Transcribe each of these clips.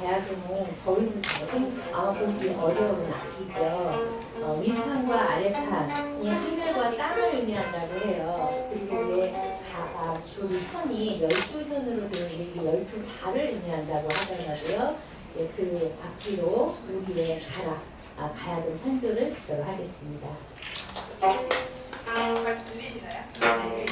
가야금은 저희는 아마 보기 어려운 악기죠. 윗판과 아랫판이 하늘과 땅을 의미한다고 해요. 그리고 위에 줄 편이 12선으로 되어 있는 게 12달을 의미한다고 하더라고요. 네, 그 악기로 우리의 가야금 선조를 듣도록 하겠습니다. 잘 들리시나요? 네.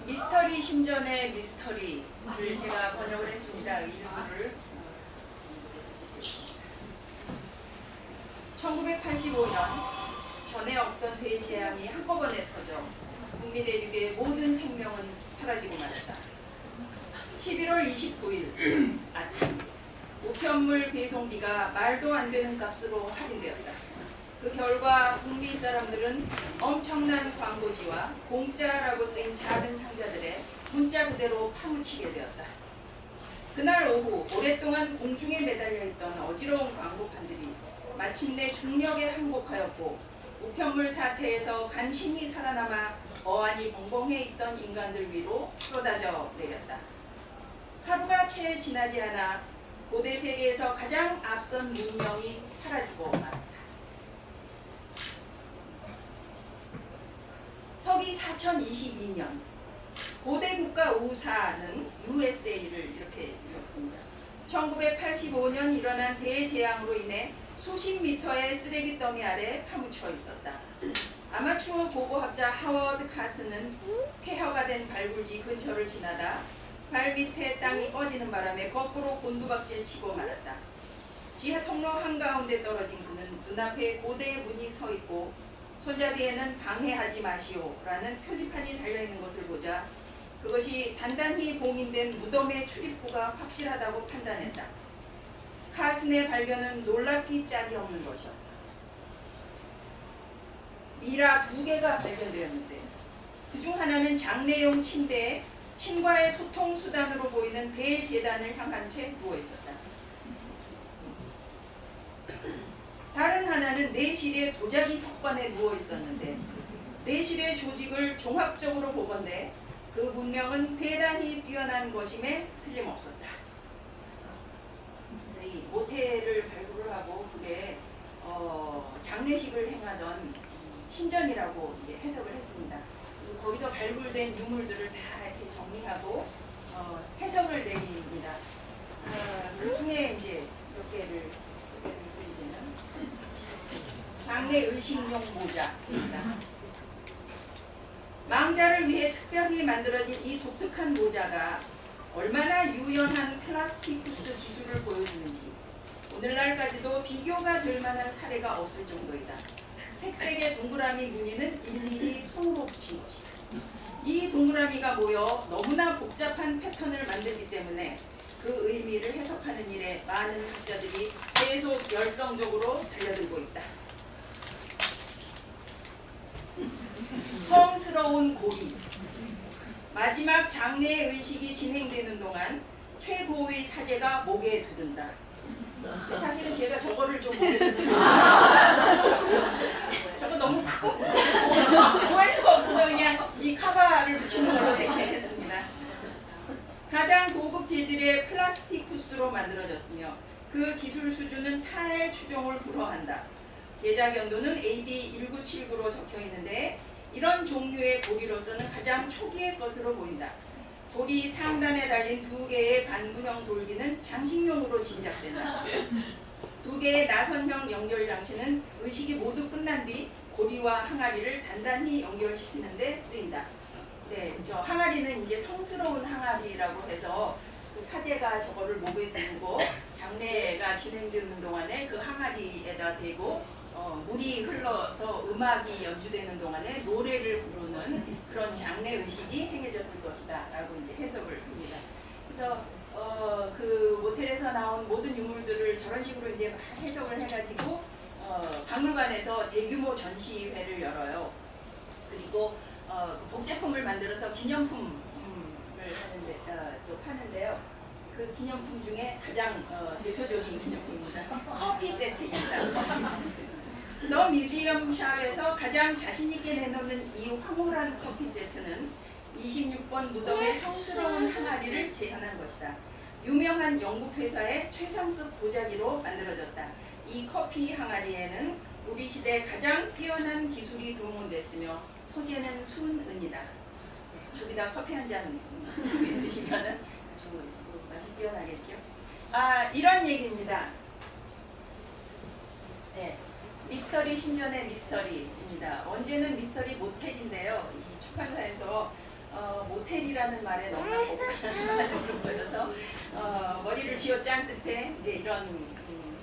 미스터리 신전의 미스터리를 제가 번역을 했습니다. 일부를 1985년 전에 없던 대재앙이 한꺼번에 터져 북미 대륙의 모든 생명은 사라지고 말았다. 11월 29일 아침 우편물 배송비가 말도 안 되는 값으로 할인되었다. 그 결과 북미 사람들은 엄청난 광고지와 공짜라고 쓰인 작은 상자들에 문자 그대로 파묻히게 되었다. 그날 오후 오랫동안 공중에 매달려 있던 어지러운 광고판들이 마침내 중력에 항복하였고 우편물 사태에서 간신히 살아남아 어안이 벙벙해 있던 인간들 위로 쏟아져 내렸다. 하루가 채 지나지 않아 고대 세계에서 가장 앞선 문명이 사라지고 말았다. 서기 4022년 고대 국가 우사는 USA를 이렇게 읽었습니다. 1985년 일어난 대재앙으로 인해 수십 미터의 쓰레기 더미 아래 파묻혀 있었다. 아마추어 고고학자 하워드 카스는 폐허가 된 발굴지 근처를 지나다 발 밑에 땅이 꺼지는 바람에 거꾸로 곤두박질 치고 말았다. 지하 통로 한가운데 떨어진 그는 눈앞에 고대의 문이 서 있고 손잡이에는 방해하지 마시오 라는 표지판이 달려있는 것을 보자 그것이 단단히 봉인된 무덤의 출입구가 확실하다고 판단했다. 카슨의 발견은 놀랍기 짝이 없는 것이었다. 미라 2개가 발견되었는데 그중 하나는 장례용 침대에 신과의 소통 수단으로 보이는 대제단을 향한 채 누워있었다. 다른 하나는 내실의 도자기 석관에 누워있었는데 내실의 조직을 종합적으로 보건대 그 문명은 대단히 뛰어난 것임에 틀림없었다. 그래서 이 모텔을 발굴을 하고 그게 장례식을 행하던 신전이라고 이제 해석을 했습니다. 거기서 발굴된 유물들을 다 이렇게 정리하고 해석을 내립니다. 그 중에 이제 몇 개를 드리자면 장례 의식용 모자입니다. 망자를 위해 특별히 만들어진 이 독특한 모자가 얼마나 유연한 플라스티쿠스 기술을 보여주는지 오늘날까지도 비교가 될 만한 사례가 없을 정도이다. 색색의 동그라미 무늬는 일일이 손으로 붙인 것이다. 이 동그라미가 모여 너무나 복잡한 패턴을 만들기 때문에 그 의미를 해석하는 일에 많은 학자들이 계속 열성적으로 달려들고 있다. 성스러운 고리. 마지막 장례 의식이 진행되는 동안 최고의 사제가 목에 두든다. 사실은 제가 저거를 좀 목에 두든다. 저거 너무 크고 구할 수가 없어서 그냥 이 카바를 붙이는 걸로 대체했습니다. 가장 고급 재질의 플라스티쿠스로 만들어졌으며 그 기술 수준은 타의 추종을 불허한다. 제작 연도는 AD 1979로 적혀 있는데 이런 종류의 고리로서는 가장 초기의 것으로 보인다. 고리 상단에 달린 2개의 반구형 돌기는 장식용으로 짐작된다. 2개의 나선형 연결 장치는 의식이 모두 끝난 뒤 고리와 항아리를 단단히 연결시키는 데 쓰인다. 네, 저 항아리는 이제 성스러운 항아리라고 해서 그 사제가 저거를 목에 두고 장례가 진행되는 동안에 그 항아리에다 대고 물이 흘러서 음악이 연주되는 동안에 노래를 부르는 그런 장례 의식이 행해졌을 것이다 라고 이제 해석을 합니다. 그래서 그 모텔에서 나온 모든 유물들을 저런 식으로 이제 해석을 해가지고 박물관에서 대규모 전시회를 열어요. 그리고 복제품을 만들어서 기념품을 또 파는데요. 그 기념품 중에 가장 대표적인 기념품입니다. 커피 세트입니다. 더 뮤지엄 샵에서 가장 자신있게 내놓는 이 황홀한 커피 세트는 26번 무덤의 성스러운 항아리를 재현한 것이다. 유명한 영국 회사의 최상급 도자기로 만들어졌다. 이 커피 항아리에는 우리 시대 가장 뛰어난 기술이 동원됐으며 소재는 순은이다. 저기다 커피 한 잔 드시면은 맛이 뛰어나겠죠. 이런 얘기입니다. 네. 미스터리 신전의 미스터리입니다. 원제는 미스터리 모텔인데요. 이 출판사에서 모텔이라는 말에 너무나 거부감을 보여서 머리를 쥐어짠 끝에 이제 이런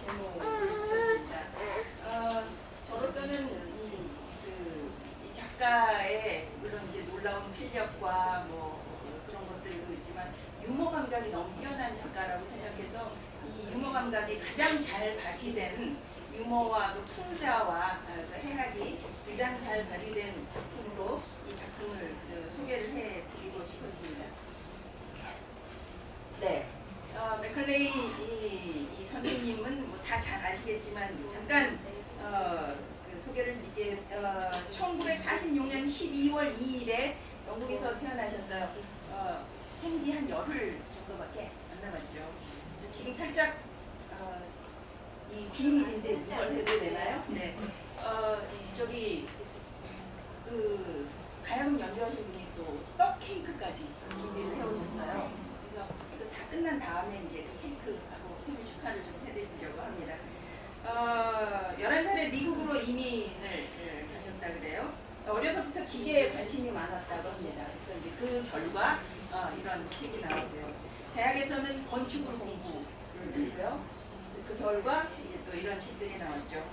제목을 붙였습니다. 저로서는 이 작가의 물론 이제 놀라운 필력과 뭐 그런 것들도 있지만 유머 감각이 너무 뛰어난 작가라고 생각해서 이 유머 감각이 가장 잘 발휘된 유머와 그 풍자와 그 해학이 가장 잘 발휘된 작품으로 이 작품을 소개를 해드리고 싶었습니다. 네, 맥컬레이 이 선생님은 뭐 다 잘 아시겠지만 잠깐 그 소개를 드릴게요. 1946년 12월 2일에 영국에서 태어나셨어요. 생기 한 열흘 정도밖에 안 남았죠. 지금 살짝 이 비밀인데 누설해도 되나요? 네. 저기 그 가야금 연주하신 분이 또 떡 케이크까지 준비를 해오셨어요. 그래서 다 끝난 다음에 이제 그 케이크하고 생일 축하를 좀 해드리려고 합니다. 11살에 미국으로 이민을 가셨다 그래요. 어려서부터 기계에 관심이 많았다고 합니다. 그래서 이제 그 결과 이런 책이 나오고요. 대학에서는 건축을 공부를 했고요. 그 결과 이제 또 이런 책들이 나왔죠.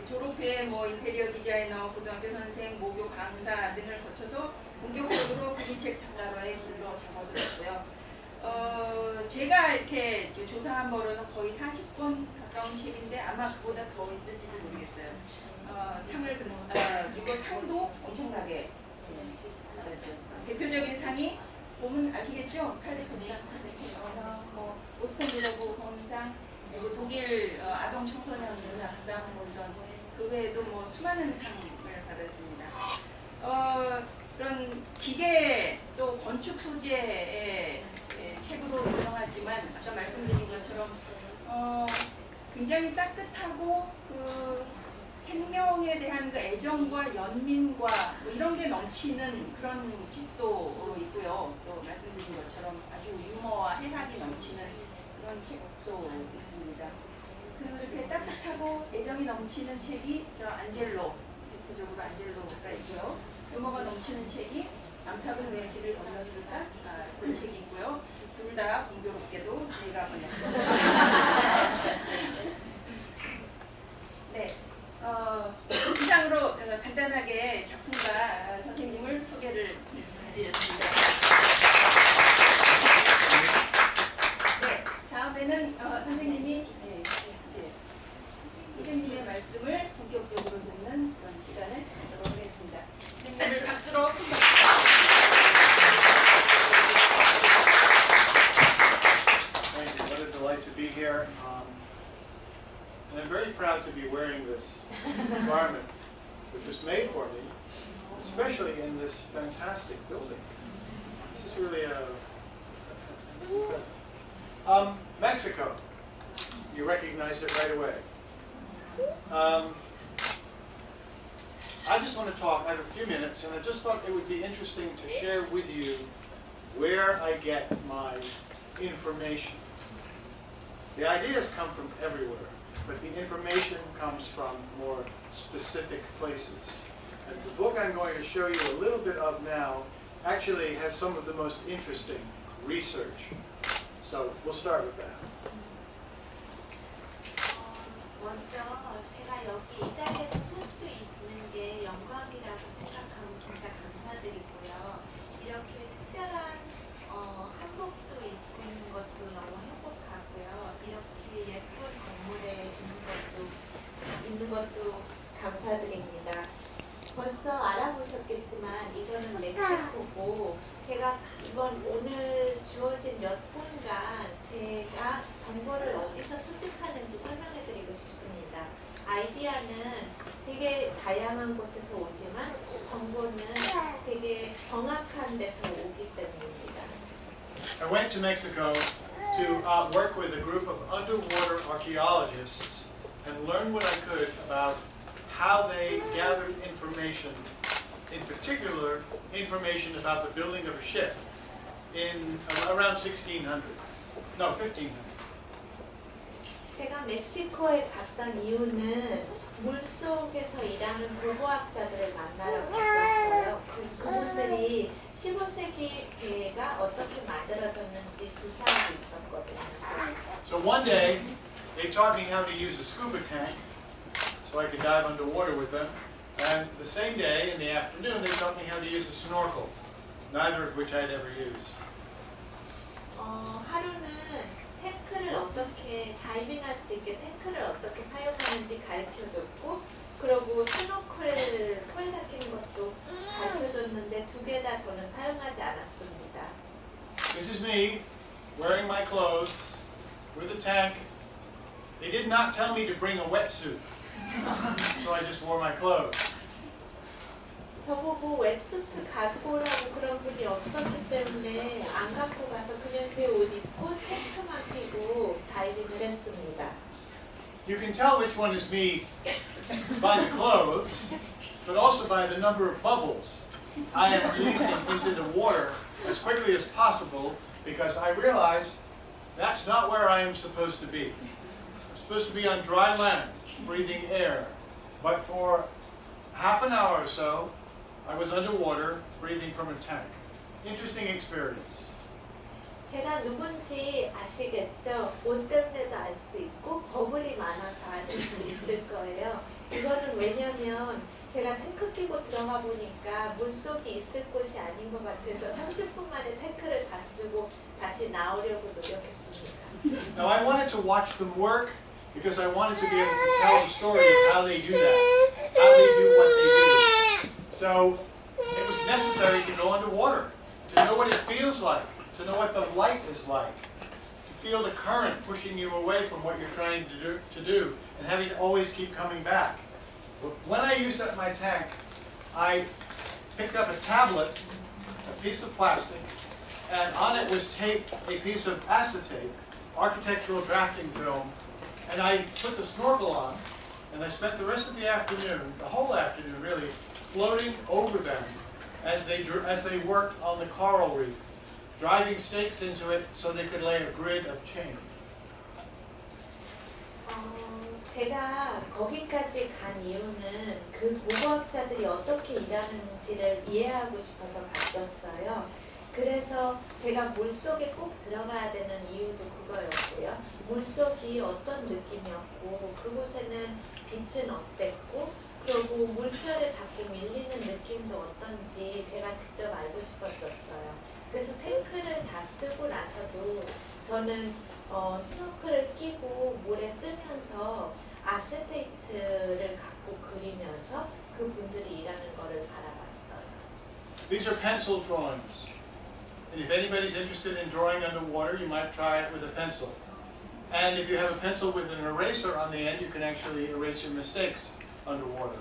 졸업 후에 뭐 인테리어 디자이너, 고등학교 선생, 모교 강사 등을 거쳐서 본격적으로 그림책 작가로의 길로 접어들었어요. 제가 이렇게 조사한 바로는 거의 40권 가까운 책인데 아마 그보다 더 있을지도 모르겠어요. 그리고 상도 엄청나게 받았죠. 대표적인 상이 보면 아시겠죠? 칼데크상, 뭐 보스턴 글로브 헌상, 그리고 독일 아동 청소년 문학상, 뭐 이런 그 외에도 뭐 수많은 상을 받았습니다. 그런 기계 또 건축 소재의 책으로 유명하지만 아까 말씀드린 것처럼 굉장히 따뜻하고 그 생명에 대한 그 애정과 연민과 뭐 이런 게 넘치는 그런 책도 있고요. 또 말씀드린 것처럼 아주 유머와 해학이 넘치는 그런 책도 있습니다. 그렇게 따뜻하고 애정이 넘치는 책이 저 안젤로, 대표적으로 안젤로가 있고요. 유머가 넘치는 책이 암탉은 왜 길을 건넜을까? 그런 책이 있고요. 둘 다 공교롭게도 제가 번역했습니다. 네, 이상으로 간단하게 작품가 선생님을 소개를 해드렸습니다. 네, 다음에는 선생님이 선생님의 말씀을 본격적으로 듣는 그런 시간을 갖도록 하겠습니다. 선생님을 박수로 Thank you. What a delight to be here. And I'm very proud to be wearing this garment, which was made for me, especially in this fantastic building. This is really Mexico. You recognized it right away. I just want to talk, I have a few minutes, and I just thought it would be interesting to share with you where I get my information. The ideas come from everywhere, but the information comes from more specific places. And the book I'm going to show you a little bit of now actually has some of the most interesting research. So we'll start with that. 먼저 제가 여기 이 자리에서 쓸 수 있는 게 영광이라고 생각하고 진짜 감사드리고요. 이렇게 특별한 한복도 입는 것도 너무 행복하고요. 이렇게 예쁜 건물에 있는 것도 감사드립니다. 벌써 알아보셨겠지만 이거는 멕시코고 제가 오늘 주어진 몇 분간 제가 정보를 어디서 수집하는지 설명해드리고 싶습니다. 아이디어는 되게 다양한 곳에서 오지만 정보는 되게 정확한 데서 오기 때문입니다. I went to Mexico to work with a group of underwater archaeologists and learn what I could about how they gathered information, in particular information about the building of a ship in around 1600. No, 1500. 제가 멕시코에 갔던 이유는 물속에서 일하는 고고학자들을 만나러 갔었어요. 그분들이 15세기 배가 어떻게 만들어졌는지 조사하고 있었거든요. So one day, they taught me how to use a scuba tank, so I could dive underwater with them. And the same day, in the afternoon, they taught me how to use a snorkel, neither of which I'd ever used. 하루는 탱크를 어떻게 다이빙할 수 있게 탱크를 어떻게 사용하는지 가르쳐줬고, 그리고 스노클 코에 닦이는 것도 가르쳐줬는데 두 개 다 저는 사용하지 않았습니다. This is me wearing my clothes with a tank. They did not tell me to bring a wetsuit, so I just wore my clothes. 저보고 웨트수트 갖고 오라고 그런 분이 없었기 때문에 안 갖고 가서 그냥 제 옷 입고 탱크만 끼고 다이빙을 했습니다. You can tell which one is me by the clothes, but also by the number of bubbles I am releasing into the water as quickly as possible, because I realize that's not where I am supposed to be. I'm supposed to be on dry land, breathing air. But for half an hour or so, I was underwater, breathing from a tank. Interesting experience. 제가 누군지 아시겠죠? 옷 때문에도 알 수 있고 버블이 많아서 아실 수 있을 거예요. 이거는 왜냐면 제가 탱크 끼고 들어가 보니까 물속이 있을 곳이 아닌 것 같아서 30분 만에 탱크를 다 쓰고 다시 나오려고 노력했습니다. Now I wanted to watch them work because I wanted to be able to tell the story of how they do that, how they do what they do. So it was necessary to go underwater, to know what it feels like, to know what the light is like, to feel the current pushing you away from what you're trying to do and having to always keep coming back. When I used up my tank, I picked up a tablet, a piece of plastic, and on it was taped a piece of acetate, architectural drafting film, and I put the snorkel on, and I spent the rest of the afternoon, the whole afternoon really, floating over them as they worked on the coral reef, driving stakes into it so they could lay a grid of chain. 제가 거기까지 간 이유는 그 고고학자들이 어떻게 일하는지를 이해하고 싶어서 갔었어요. 그래서 제가 물속에 꼭 들어가야 되는 이유도 그거였고요. 물속이 어떤 느낌이었고 그곳에는 빛은 어땠고 그리고 물결에 자꾸 밀리는 느낌도 어떤지 제가 직접 알고 싶었었어요. 그래서 탱크를 다 쓰고 나서도 저는 스노클을 끼고 물에 뜨면서 아세테이트를 갖고 그리면서 그분들이 일하는 거를 바라봤어요. These are pencil drawings. And if anybody's interested in drawing underwater, you might try it with a pencil. And if you have a pencil with an eraser on the end, you can actually erase your mistakes underwater.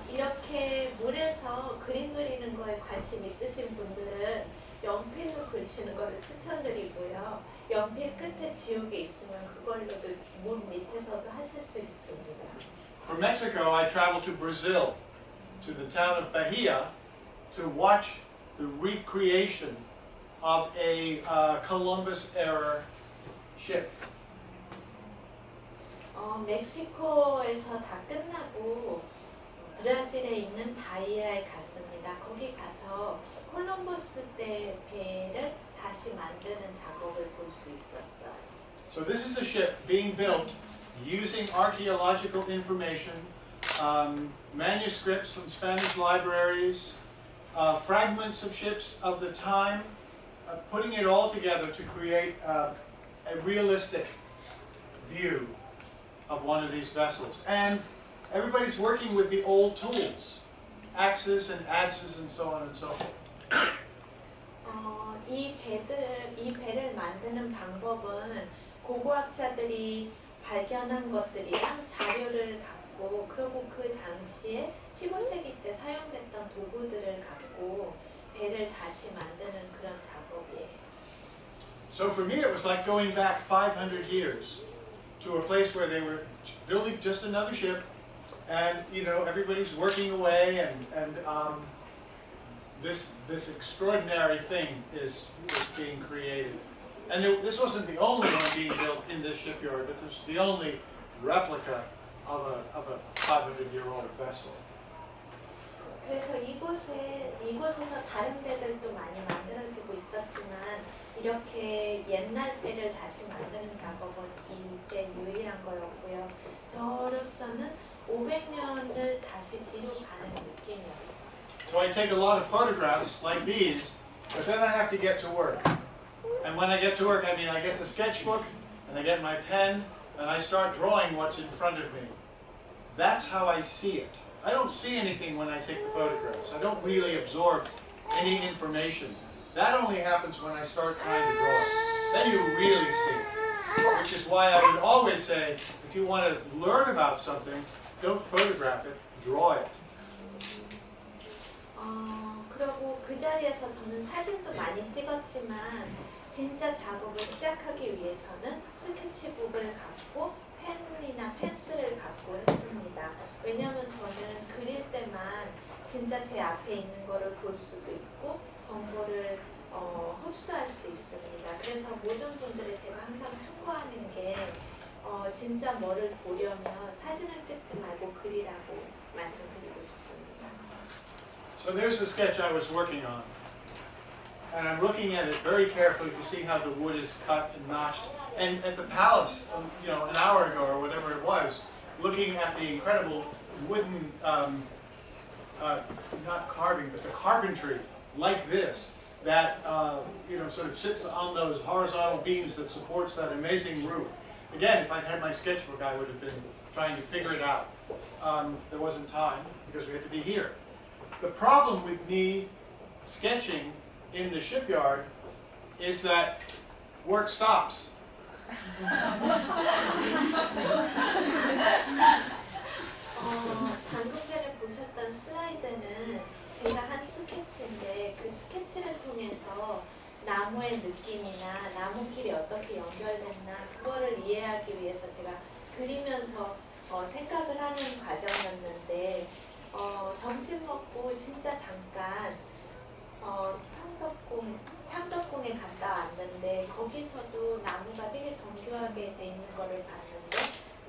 이렇게 물에서 그림 그리는 거에 관심 있으신 분들은 연필로 그리시는 거를 추천드리고요. 연필 끝에 지우개 있으면 그걸로도 물 밑에서도 하실 수 있습니다. From Mexico, I traveled to Brazil, to the town of Bahia, to watch the recreation of a Columbus-era ship. 멕시코에서 다 끝나고 브라질에 있는 바이아에 갔습니다. 거기 가서 콜럼버스 때 배를 다시 만드는 작업을 볼 수 있었어요. So this is a ship being built using archaeological information, manuscripts from Spanish libraries, fragments of ships of the time, putting it all together to create a realistic view of one of these vessels. And everybody's working with the old tools, axes and adzes and so on and so forth. 이 배를 만드는 방법은 고고학자들이 발견한 것들이랑 자료를 갖고 그리고 그 당시에 15세기 때 사용됐던 도구들을 갖고 배를 다시 만드는 그런 작업이에요. So for me it was like going back 500 years to a place where they were building just another ship, and you know everybody's working away, and this extraordinary thing is being created. And this wasn't the only one being built in this shipyard, but this was the only replica of a 500-year-old vessel. 그래서 이곳에서 다른 배들도 많이 만들어지고 있었지만 이렇게 옛날 배를 다시 만드는 작업은 이때 유일한 거였고요. 저로서는 500년을 다시 뒤로 가는 느낌이었어요. So I take a lot of photographs like these, but then I have to get to work. And when I get to work, I mean I get the sketchbook, and I get my pen, and I start drawing what's in front of me. That's how I see it. I don't see anything when I take the photographs. I don't really absorb any information. That only happens when I start trying to draw it. Then you really see it. Which is why I would always say, if you want to learn about something, don't photograph it, draw it. 그리고 그 자리에서 저는 사진도 많이 찍었지만 진짜 작업을 시작하기 위해서는 스케치북을 갖고 펜이나 펜슬을 갖고 했습니다. 왜냐하면 저는 그릴 때만 진짜 제 앞에 있는 거를 볼 수도 있고 정보를 흡수할 수 있습니다. 그래서 모든 분들이 제가 항상 충고하는 게 진짜 뭐를 보려면 사진을 찍지 말고 그리라고 말씀드리고 싶습니다. So there's the sketch I was working on. And I'm looking at it very carefully to see how the wood is cut and notched. And at the palace, an hour ago or whatever it was, looking at the incredible wooden, not carving, but the carpentry like this, that sort of sits on those horizontal beams that supports that amazing roof. Again, if I'd had my sketchbook, I would have been trying to figure it out. There wasn't time because we had to be here. The problem with me sketching in the shipyard is that work stops. 방금 전에 보셨던 슬라이드는 제가 한 스케치인데 그 스케치를 통해서 나무의 느낌이나 나무끼리 어떻게 연결됐나 그거를 이해하기 위해서 제가 그리면서 생각을 하는 과정이었는데 점심 먹고 진짜 잠깐 창덕궁에 갔다 왔는데 거기서도 나무가 되게 정교하게 돼 있는 거를 봤는데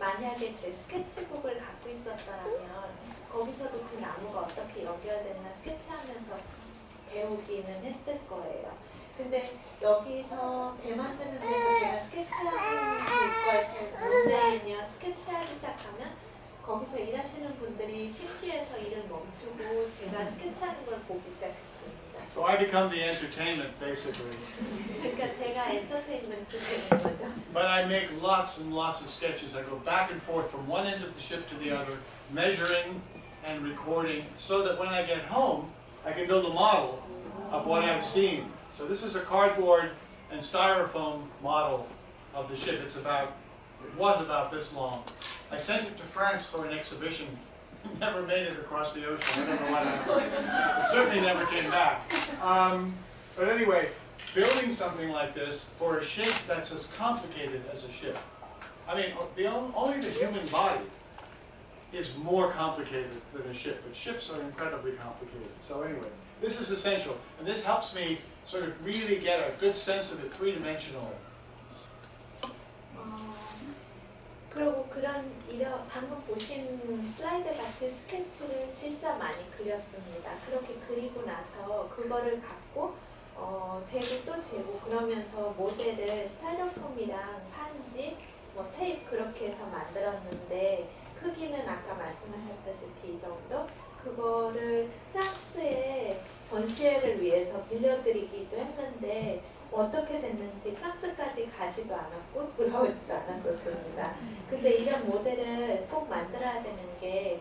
만약에 제 스케치북을 갖고 있었더라면 거기서도 그 나무가 어떻게 연결됐나 스케치하면서 배우기는 했을 거예요. 근데 여기서 배 만드는 데서 제가 스케치하는 거에서 문제는요. 스케치하기 시작하면 거기서 일하시는 분들이 신기해서 일을 멈추고 제가 스케치하는 걸 보기 시작했습니다. So I become the entertainment, basically. 그러니까 제가 엔터테인먼트 되는 거죠. But I make lots and lots of sketches. I go back and forth from one end of the ship to the other, measuring and recording, so that when I get home, I can build a model of what I've seen. So this is a cardboard and styrofoam model of the ship. It was about this long. I sent it to France for an exhibition. Never made it across the ocean. I don't know what happened. It certainly never came back. But anyway, building something like this for a ship that's as complicated as a ship. I mean, only the human body is more complicated than a ship, but ships are incredibly complicated. So anyway, this is essential, and this helps me sort of really get a good sense of it three-dimensionally. 그리고 방금 보신 슬라이드 같이 스케치를 진짜 많이 그렸습니다. 그렇게 그리고 나서 그거를 갖고 재고 또 재고 그러면서 모델을 스타일러폼이랑 판지, 테이프 그렇게 해서 만들었는데 크기는 아까 말씀하셨다시피 이 정도? 그거를 프랑스에 전시회를 위해서 빌려드리기도 했는데 어떻게 됐는지 프랑스까지 가지도 않았고 돌아오지도 않았었습니다. 근데 이런 모델을 꼭 만들어야 되는 게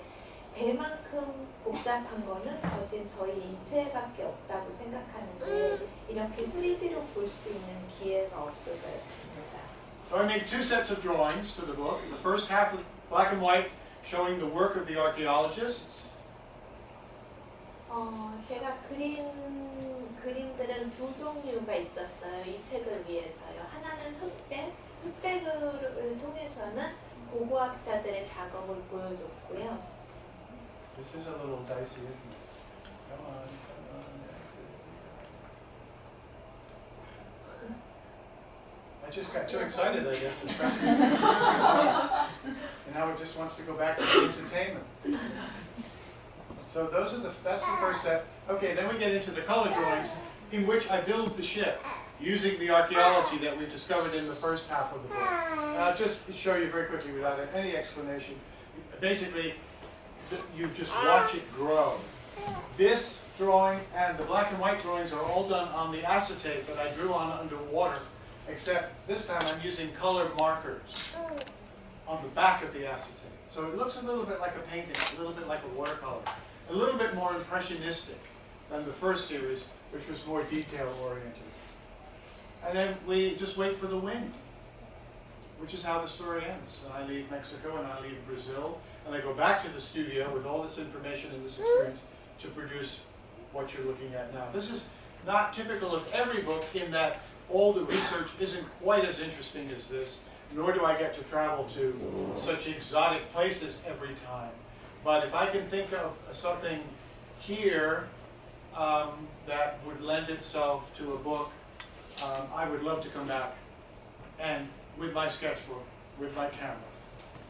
배만큼 복잡한 거는 거진 저희 인체밖에 없다고 생각하는데 이렇게 3D로 볼 수 있는 기회가 없어서였습니다. So I made two sets of drawings for the book. The first half was black and white, showing the work of the archaeologists. 제가 그림들은 두 종류가 있었어요. 이 책을 위해서요. 하나는 흑백을 통해서는 고고학자들의 작업을 보여줬고요. This is a little dicey, isn't it? Come on, come on. I just got too excited, I guess. And now it just wants to go back to the entertainment. So that's the first set. Okay, then we get into the color drawings in which I build the ship using the archaeology that we discovered in the first half of the book. And I'll just show you very quickly without any explanation. Basically, you just watch it grow. This drawing and the black and white drawings are all done on the acetate that I drew on underwater, except this time I'm using color markers on the back of the acetate. So it looks a little bit like a painting, a little bit like a watercolor. A little bit more impressionistic than the first series, which was more detail-oriented. And then we just wait for the wind, which is how the story ends. And I leave Mexico and I leave Brazil, and I go back to the studio with all this information and this experience to produce what you're looking at now. This is not typical of every book in that all the research isn't quite as interesting as this, nor do I get to travel to such exotic places every time. But if I can think of something here that would lend itself to a book, I would love to come back and with my sketchbook, with my camera,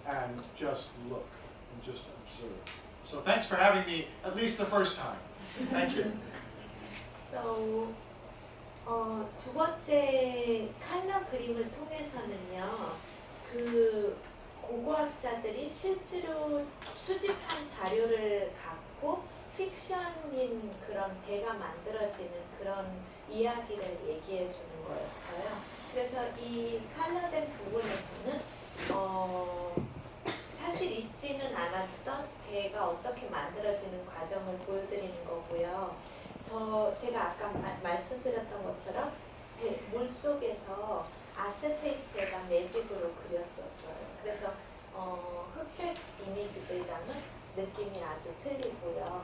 and just look and just observe. So thanks for having me at least the first time. Thank you. So, 두 번째 칼라 그림을 통해서는요, 그 고고학자들이 실제로 수집한 자료를 갖고 픽션인 그런 배가 만들어지는 그런 이야기를 얘기해 주는 거였어요. 그래서 이 칼라된 부분에서는 사실 있지는 않았던 배가 어떻게 만들어지는 과정을 보여드리는 거고요. 제가 아까 말씀드렸던 것처럼 물속에서 아세테이트가 매직으로 그렸었어요. 그래서 흑백 이미지들이랑은 느낌이 아주 틀리고요.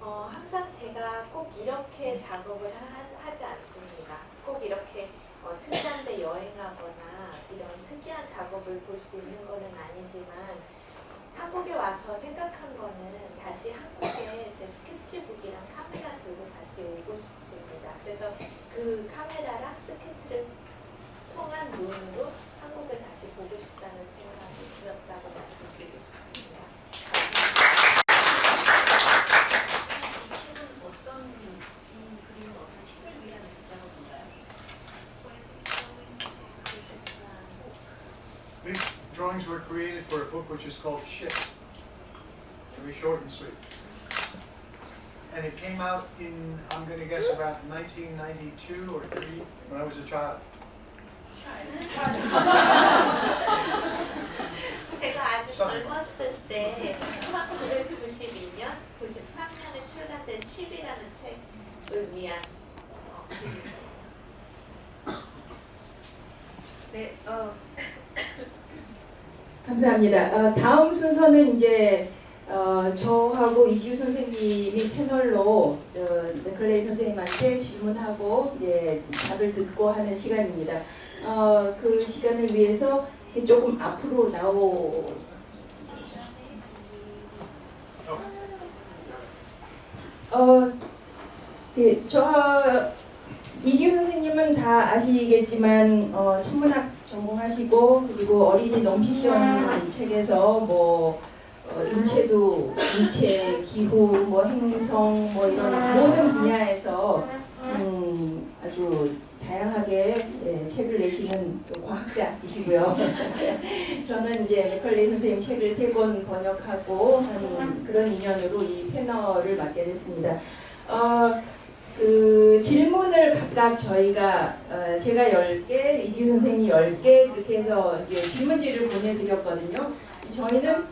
항상 제가 꼭 이렇게 작업을 하지 않습니다. 꼭 이렇게 특이한데 여행하거나 이런 특이한 작업을 볼 수 있는 거는 아니지만 한국에 와서 생각한 거는 다시 한국에 제 스케치북이랑 카메라 들고 다시 오고 싶습니다. 그래서 그 카메라랑 스케치를 통한 눈으로 한국을 다시 보고 싶다는 생각이 들었다고 말씀드리고 싶습니다. 이 그림은 어떤 책을 위한 작업인가요? These drawings were created for a book which is called Ship. Very short and sweet. And it came out in, I'm going to guess, about 1992 or 3 when I was a child. 제가 아주 젊었을 때 1992년, 93년에 출간된 10이라는 책을 위한 네, 감사합니다. 다음 순서는 이제 저하고 이지우 선생님이 패널로 맥컬레이 선생님한테 질문하고 이제 답을 듣고 하는 시간입니다. 그 시간을 위해서 조금 앞으로 이지우 선생님은 다 아시겠지만 천문학 전공하시고 그리고 어린이 논픽션 책에서 뭐 인체, 기후, 뭐 행성, 뭐 이런 모든 분야에서 아주 다양하게 책을 내시는 과학자이시고요. 저는 이제 맥컬레이 선생님 책을 3권 번역하고 한 그런 인연으로 이 패널을 맡게 됐습니다. 그 질문을 각각 저희가 제가 10개, 이지우 선생님이 10개 그렇게 해서 이제 질문지를 보내드렸거든요. 저희는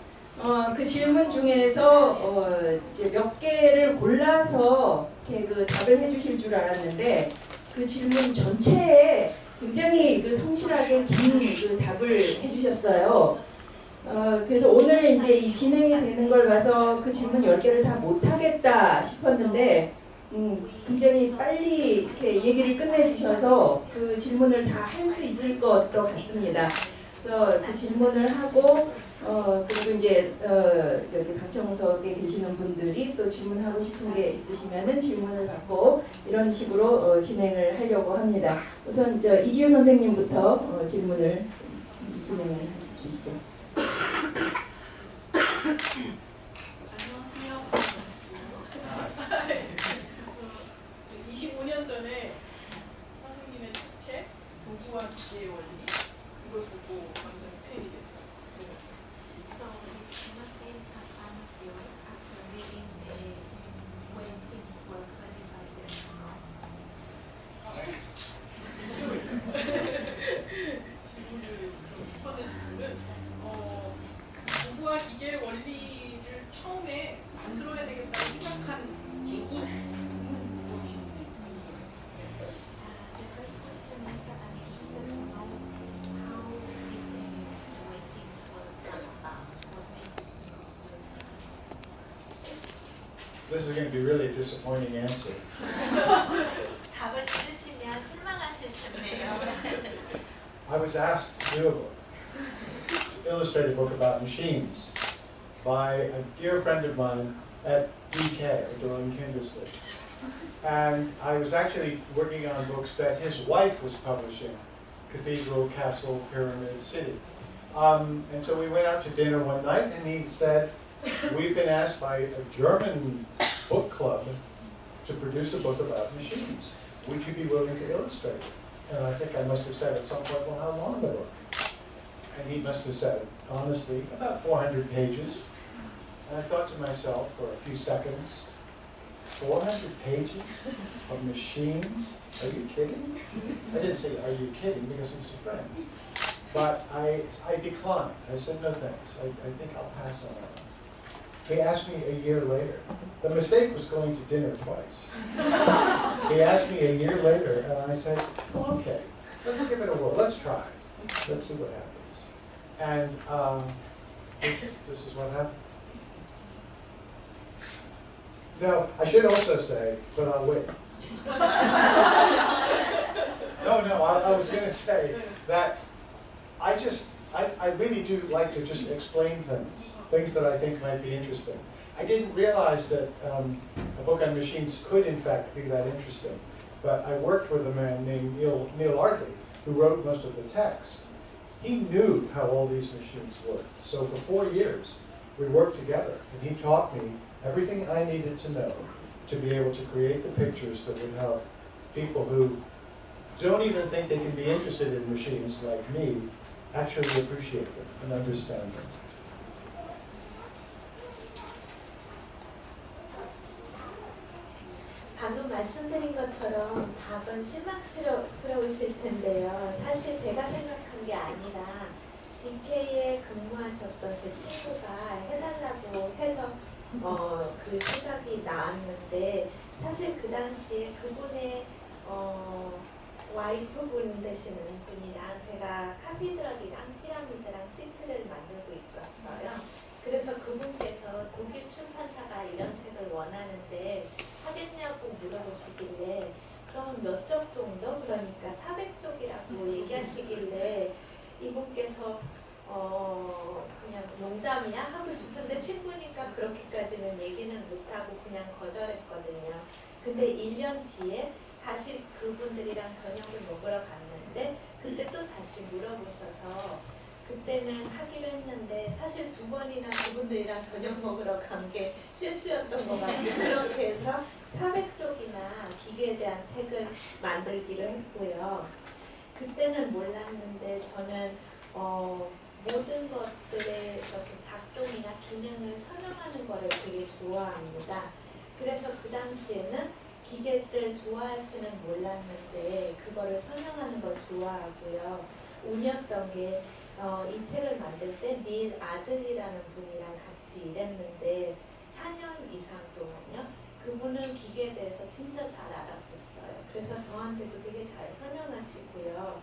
그 질문 중에서 이제 몇 개를 골라서 이렇게 그 답을 해주실 줄 알았는데 그 질문 전체에 굉장히 그 성실하게 긴 그 답을 해주셨어요. 그래서 오늘 이제 이 진행이 되는 걸 봐서 그 질문 10개를 다 못하겠다 싶었는데 굉장히 빨리 이렇게 얘기를 끝내주셔서 그 질문을 다 할 수 있을 것 같습니다. 그래서 그 질문을 하고 그리고 이제 여기 방청석에 계시는 분들이 또 질문하고 싶은 게 있으시면은 질문을 받고 이런 식으로 진행을 하려고 합니다. 우선 이지우 선생님부터 질문을 진행해 주시죠. 안녕하세요. 25년 전에 선생님의 책 도구와 기계의 원리 이걸 보고 완전 팬이 됐어요. So it's not in a fan of yours after reading when things were 25 years ago. 질문을 첫 번째 질문은 도구와 기계의 원리를 처음에 만들어야 되겠다고 생각한 계기 무엇인지. The first question is that I'm interested to know how did this is going to be really a disappointing answer. 답을 들으시면 실망하실 텐데요. I was asked to do a book, illustrated book about machines, by a dear friend of mine at DK, Durham Kindersley. And I was actually working on books that his wife was publishing, Cathedral, Castle, Pyramid, City. And so we went out to dinner one night, and he said, we've been asked by a German book club to produce a book about machines. Would you be willing to illustrate it? And I think I must have said at some point, well, how long the book? And he must have said, honestly, about 400 pages. And I thought to myself for a few seconds, 400 pages of machines? Are you kidding? I didn't say, are you kidding, because he was a friend. But I declined. I said, no thanks. I think I'll pass on that. He asked me a year later. The mistake was going to dinner twice. He asked me a year later, and I said, well, okay, let's give it a whirl. Let's try. Let's see what happens. And this is what happened. Now, I should also say, but I'll wait. No, I was going to say that I really do like to just explain things that I think might be interesting. I didn't realize that a book on machines could in fact be that interesting. But I worked with a man named Neil Ardley, who wrote most of the text. He knew how all these machines worked. So for 4 years, we worked together, and he taught me everything I needed to know to be able to create the pictures that would help people who don't even think they can be interested in machines like me actually appreciate them and understand them. 방금 말씀드린 것처럼 답은 실망스러우실 텐데요. 사실 제가 생각한 게 아니라 DK에 근무하셨던 제 친구가 해달라고 해서 그 생각이 나왔는데, 사실 그 당시에 그분의 와이프분 되시는 분이랑 제가 카티드럴이랑 피라미드랑 시트를 만들고 있었어요. 그래서 그분께서 독일 출판사가 이런 책을 원하는데 하겠냐고 물어보시길래, 그럼 몇 쪽 정도? 그러니까 400쪽이라고 얘기하시길래 이분께서 그냥 농담이야? 하고 싶은데 친구니까 그렇게까지는 얘기는 못하고 그냥 거절했거든요. 근데 1년 뒤에 다시 그분들이랑 저녁을 먹으러 갔는데 그때 또 다시 물어보셔서 그때는 하기로 했는데 사실 2번이나 그분들이랑 저녁 먹으러 간 게 실수였던 것 같아요. 그렇게 해서 400쪽이나 기계에 대한 책을 만들기로 했고요. 그때는 몰랐는데 저는 모든 것들의 이렇게 작동이나 기능을 설명하는 거를 되게 좋아합니다. 그래서 그 당시에는 기계를 좋아할지는 몰랐는데 그거를 설명하는 걸 좋아하고요. 운이었던 게 이 책을 만들 때 닐 아들이라는 분이랑 같이 일했는데 4년 이상 동안요. 그분은 기계에 대해서 진짜 잘 알았었어요. 그래서 저한테도 되게 잘 설명하시고요.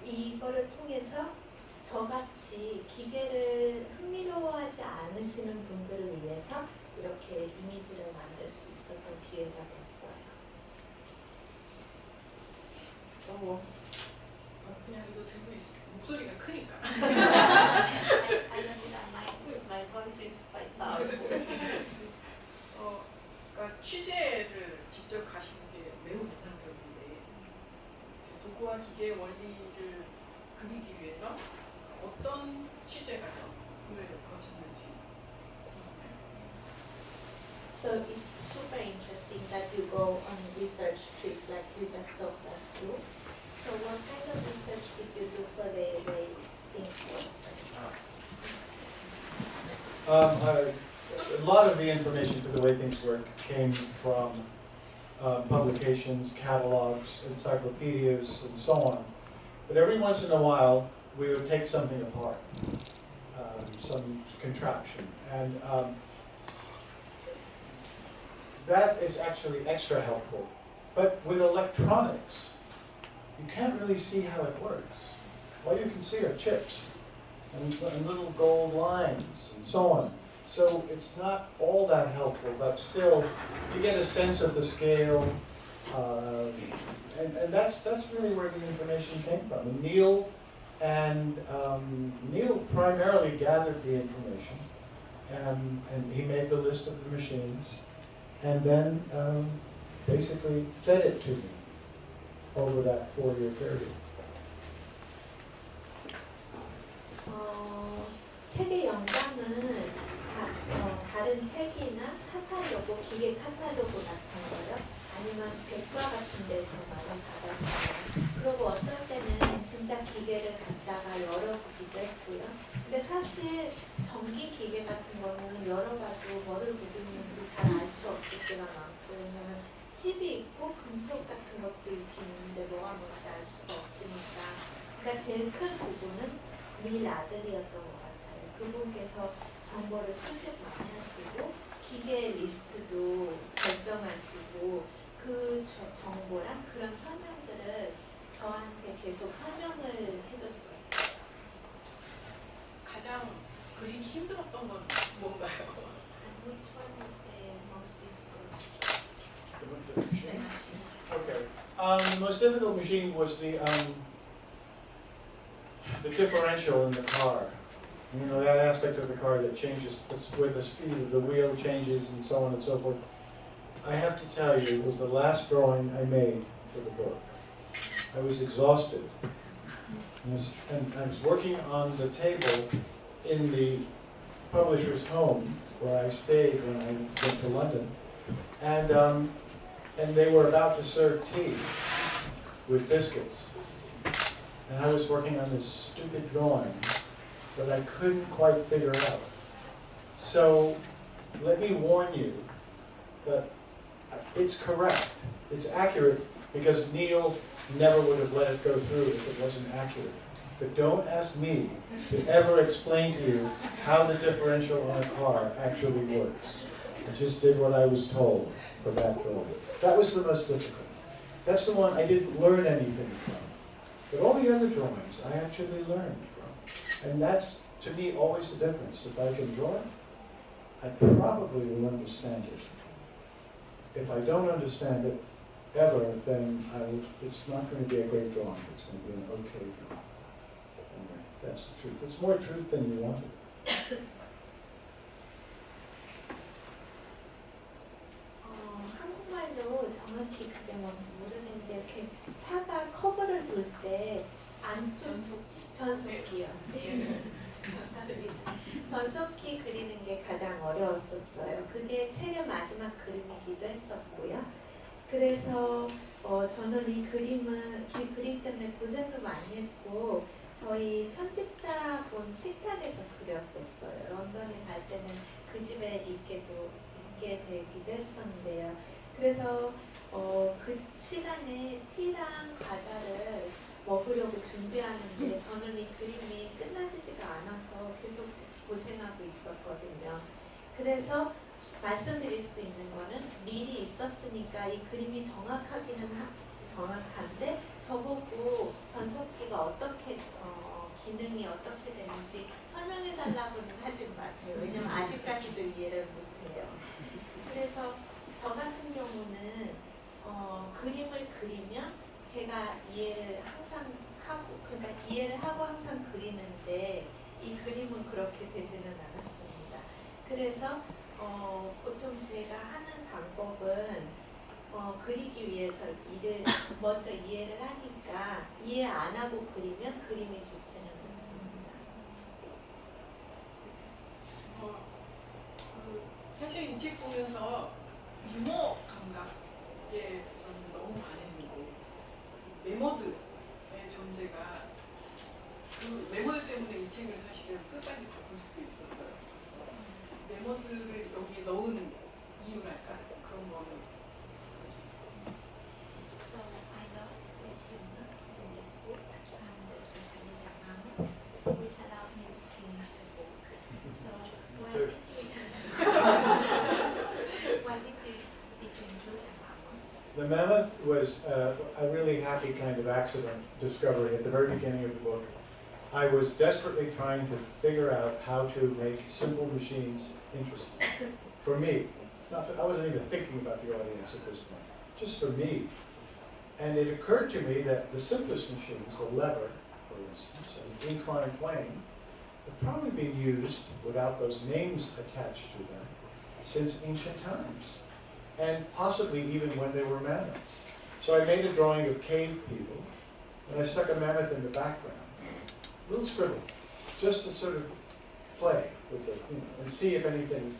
이거를 통해서 저같이 기계를 흥미로워하지 않으시는 분들을 위해서 이렇게 이미지를 만들 수 있었던 기회가 됐어요. 그냥 이거 들고 있어. 목소리가 크니까. I don't need a mic because my voice is quite powerful. 그러니까 취재를 직접 가시는 게 매우 인상적인데 도구와 기계의 원리를 그리기 위해서 어떤 취재 과정을 거쳤는지. So it's super interesting that you go on research trips like you just talked us through. So what kind of research did you do for the way things work? A lot of the information for the way things work came from publications, catalogs, encyclopedias, and so on. But every once in a while, we would take something apart, some contraption. And that is actually extra helpful. But with electronics, you can't really see how it works. All you can see are chips and little gold lines and so on. So it's not all that helpful, but still, you get a sense of the scale, and that's really where the information came from. And Neil primarily gathered the information, and he made the list of the machines, and then basically fed it to me over that 4-year period. 책의 영감은 다른 책이나 카탈로그, 기계 카탈로그 같은 거요. 아니면 백과 같은 데서 많이 받았어요. 그리고 어떤 때는 진짜 기계를 갖다가 열어보기도 했고요. 근데 사실 전기 기계 같은 거는 열어봐도 뭐를 묻었는지 잘 알 수 없을 때가 많고, 왜냐면 칩이 있고 금속 같은 것도 있긴 있는데 뭐가 뭔지 알 수가 없으니까. 그러니까 제일 큰 부분은 닐 아들이었던 것 같아요. 그분께서 정보를 수집 많이 하시고 기계 리스트도 결정하시고 그 정보랑 그런 설명들을 저한테 계속 설명을 해줬었어요. 가장 그리기 힘들었던 건 뭔가요? And which one was the most difficult? Okay. The most difficult machine was the differential in the car. You know, that aspect of the car that changes where the speed of the wheel changes and so on and so forth. I have to tell you, it was the last drawing I made for the book. I was exhausted. And I was working on the table in the publisher's home where I stayed when I went to London. And they were about to serve tea with biscuits. And I was working on this stupid drawing that I couldn't quite figure out. So let me warn you that it's correct, it's accurate, because Neil never would have let it go through if it wasn't accurate. But don't ask me to ever explain to you how the differential on a car actually works. I just did what I was told for that drawing. That was the most difficult. That's the one I didn't learn anything from. But all the other drawings I actually learned from. And that's, to me, always the difference. If I can draw it, I probably will understand it. If I don't understand it ever, then it's not going to be a great drawing. It's going to be an okay drawing. Anyway, that's the truth. It's more truth than you wanted. 한국말로 정확히 그게 뭔지 모르겠는데 이렇게 차가 커버를 둘 때 안쪽 변속기요. 감사합니다. 변속기 그리는 게 가장 어려웠었어요. 그게 책의 마지막 그림이기도 했었고요. 그래서 저는 이 그림 때문에 고생도 많이 했고 저희 편집자분 식탁에서 그렸었어요. 런던에 갈 때는 그 집에 있게 되기도 했었는데요. 그래서 그 시간에 티랑 과자를 먹으려고 준비하는데 저는 이 그림이 끝나지가 않아서 계속 고생하고 있었거든요. 그래서 말씀드릴 수 있는 거는 미리 있었으니까 이 그림이 정확하기는 정확한데 저보고 변속기가 어떻게 기능이 어떻게 되는지 설명해 달라고는 하지 마세요. 왜냐면 아직까지도 이해를 못해요. 그래서 저 같은 경우는 그림을 그리면 제가 이해를 항상 하고, 그러니까 이해를 하고 항상 그리는데 이 그림은 그렇게 되지는 않았습니다. 그래서 보통 제가 하는 방법은 그리기 위해서 먼저 이해를 하니까 이해 안 하고 그리면 그림이 좋지는 않습니다. 사실 이 책 보면서 유머 감각에 저는 너무 반했고 메모드의 존재가 그 메모드 때문에 이 책을 사실은 끝까지 볼 수도 있었어요. 메모드를 여기에 넣은 이유랄까 그런 거는. So I loved the humor in this book, especially the manners, which allowed me to finish the book. So why did you include the manners? The mammoth was a really happy kind of accident discovery at the very beginning of the book. I was desperately trying to figure out how to make simple machines interesting. For me. I wasn't even thinking about the audience at this point. Just for me. And it occurred to me that the simplest machines, the lever, for instance, an inclined plane, have probably been used without those names attached to them since ancient times. And possibly even when they were mammoths. So I made a drawing of cave people, and I stuck a mammoth in the background. A little scribble, just to sort of play with the, and see if anything,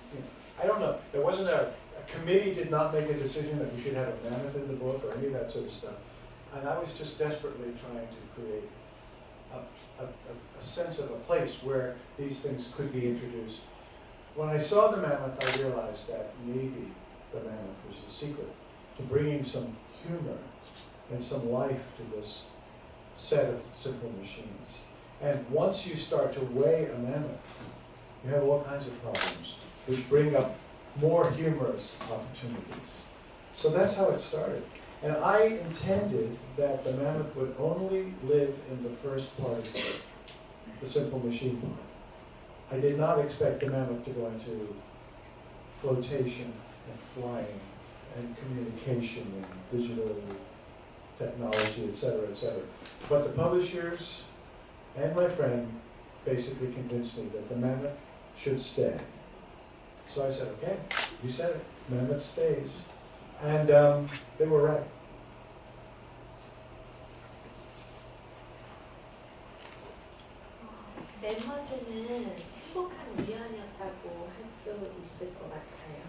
I don't know. There wasn't a committee did not make a decision that we should have a mammoth in the book or any of that sort of stuff. And I was just desperately trying to create a sense of a place where these things could be introduced. When I saw the mammoth, I realized that maybe the mammoth was the secret to bringing some humor and some life to this set of simple machines. And once you start to weigh a mammoth, you have all kinds of problems which bring up more humorous opportunities. So that's how it started. And I intended that the mammoth would only live in the first part of the simple machine part. I did not expect the mammoth to go into flotation and flying and communication and digital technology, etc., etc. But the publishers and my friend basically convinced me that the mammoth should stay. So I said, okay, you said it, mammoth stays. And they were right. 멤버들은 행복한 우연이었다고 할 수 있을 것 같아요.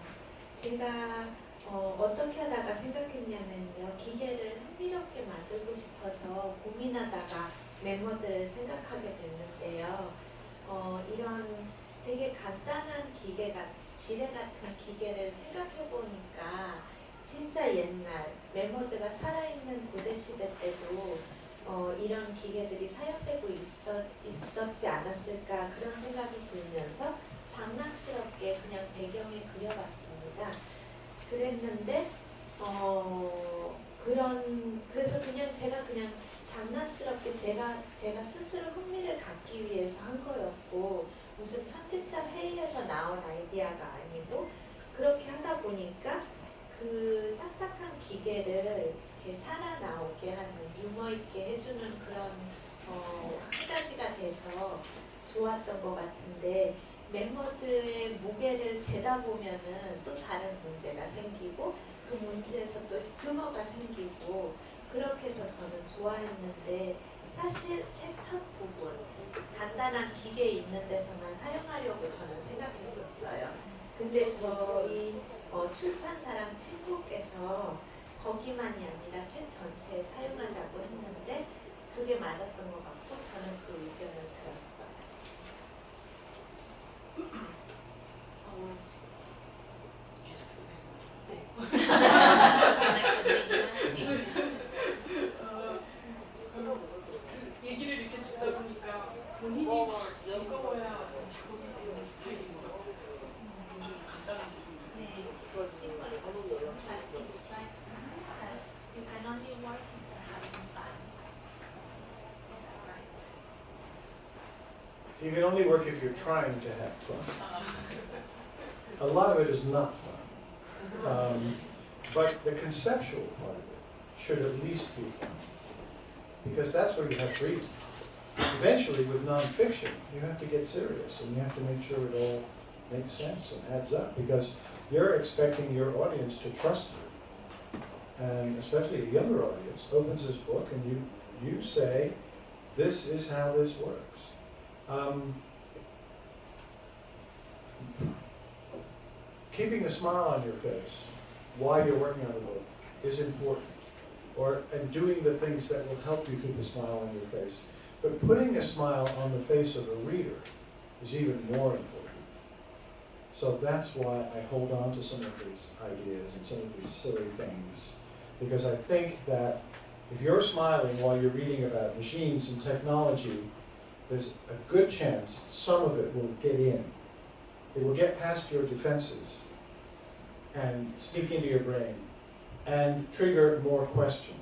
제가 어떻게 하다가 생각했냐면요. 기계를 흥미롭게 만들고 싶어서 고민하다가 멤버들을 생각하게 됐는데요. 이런 되게 간단한 지뢰 같은 기계를 생각해 보니까 진짜 옛날 멤버드가 살아있는 고대시대 때도 이런 기계들이 사용되고 있었지 않았을까 그런 생각이 들면서 장난스럽게 그냥 배경에 그려봤습니다. 그랬는데 그래서 제가 그냥 장난스럽게 제가 스스로 흥미를 갖기 위해서 한 거였고 무슨 편집자 회의에서 나온 아이디어가 아니고 그렇게 하다 보니까 그 딱딱한 기계를 이렇게 살아나오게 하는 유머 있게 해주는 그런 한 가지가 돼서 좋았던 것 같은데 멤버들의 무게를 재다 보면은 또 다른 문제가 생기고 그 문제에서 또 유머가 생기고 그렇게 해서 저는 좋아했는데 사실 책 첫 부분 간단한 기계 있는 데서만 사용하려고 저는 생각했었어요. 근데 저희 출판사랑 친구께서 거기만이 아니라 책 전체에 사용하자고 했는데 그게 맞았던 것 같고 저는 그 의견을 들었어요. 얘기를 이렇게 듣다 보니까 본인이 막 즐거워야 작업이 되는 스타일인 것 같아요. 좀 간단한 질문인데. 네, simple question, but it strikes us that you can only work if you're having fun. Is that right? You can only work if you're trying to have fun. A lot of it is not fun. But the conceptual part of it should at least be fun. Because that's where you have freedom. Eventually, with nonfiction, you have to get serious and you have to make sure it all makes sense and adds up because you're expecting your audience to trust you. And especially a younger audience opens this book and you say, this is how this works. Keeping a smile on your face while you're working on the book is important. And doing the things that will help you keep a smile on your face. But putting a smile on the face of a reader is even more important. So that's why I hold on to some of these ideas and some of these silly things. Because I think that if you're smiling while you're reading about machines and technology, there's a good chance some of it will get in. It will get past your defenses and sneak into your brain and trigger more questions.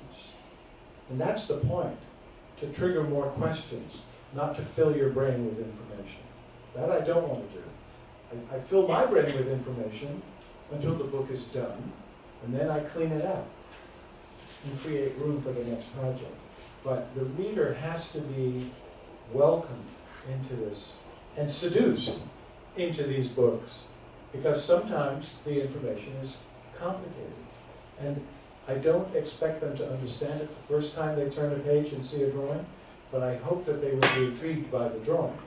And that's the point, to trigger more questions. not to fill your brain with information. That I don't want to do. I fill my brain with information until the book is done, and then I clean it out and create room for the next project. But the reader has to be welcomed into this and seduced into these books, because sometimes the information is complicated. And I don't expect them to understand it the first time they turn a page and see a drawing, but I hope that they will be intrigued by the drawing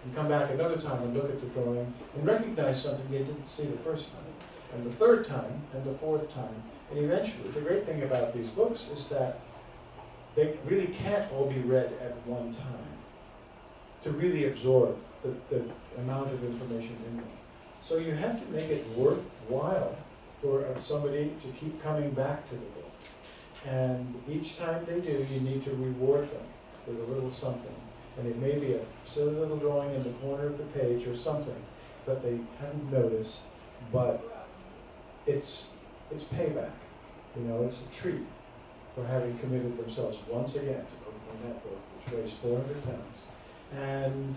and come back another time and look at the drawing and recognize something they didn't see the first time, and the third time, and the fourth time. And eventually, the great thing about these books is that they really can't all be read at one time to really absorb the amount of information in them. So you have to make it worthwhile for somebody to keep coming back to the book. And each time they do, you need to reward them with a little something. And it may be a silly little drawing in the corner of the page or something that they haven't noticed, but it's payback. You know, it's a treat for having committed themselves once again to opening that book, which weighs 400 pounds, and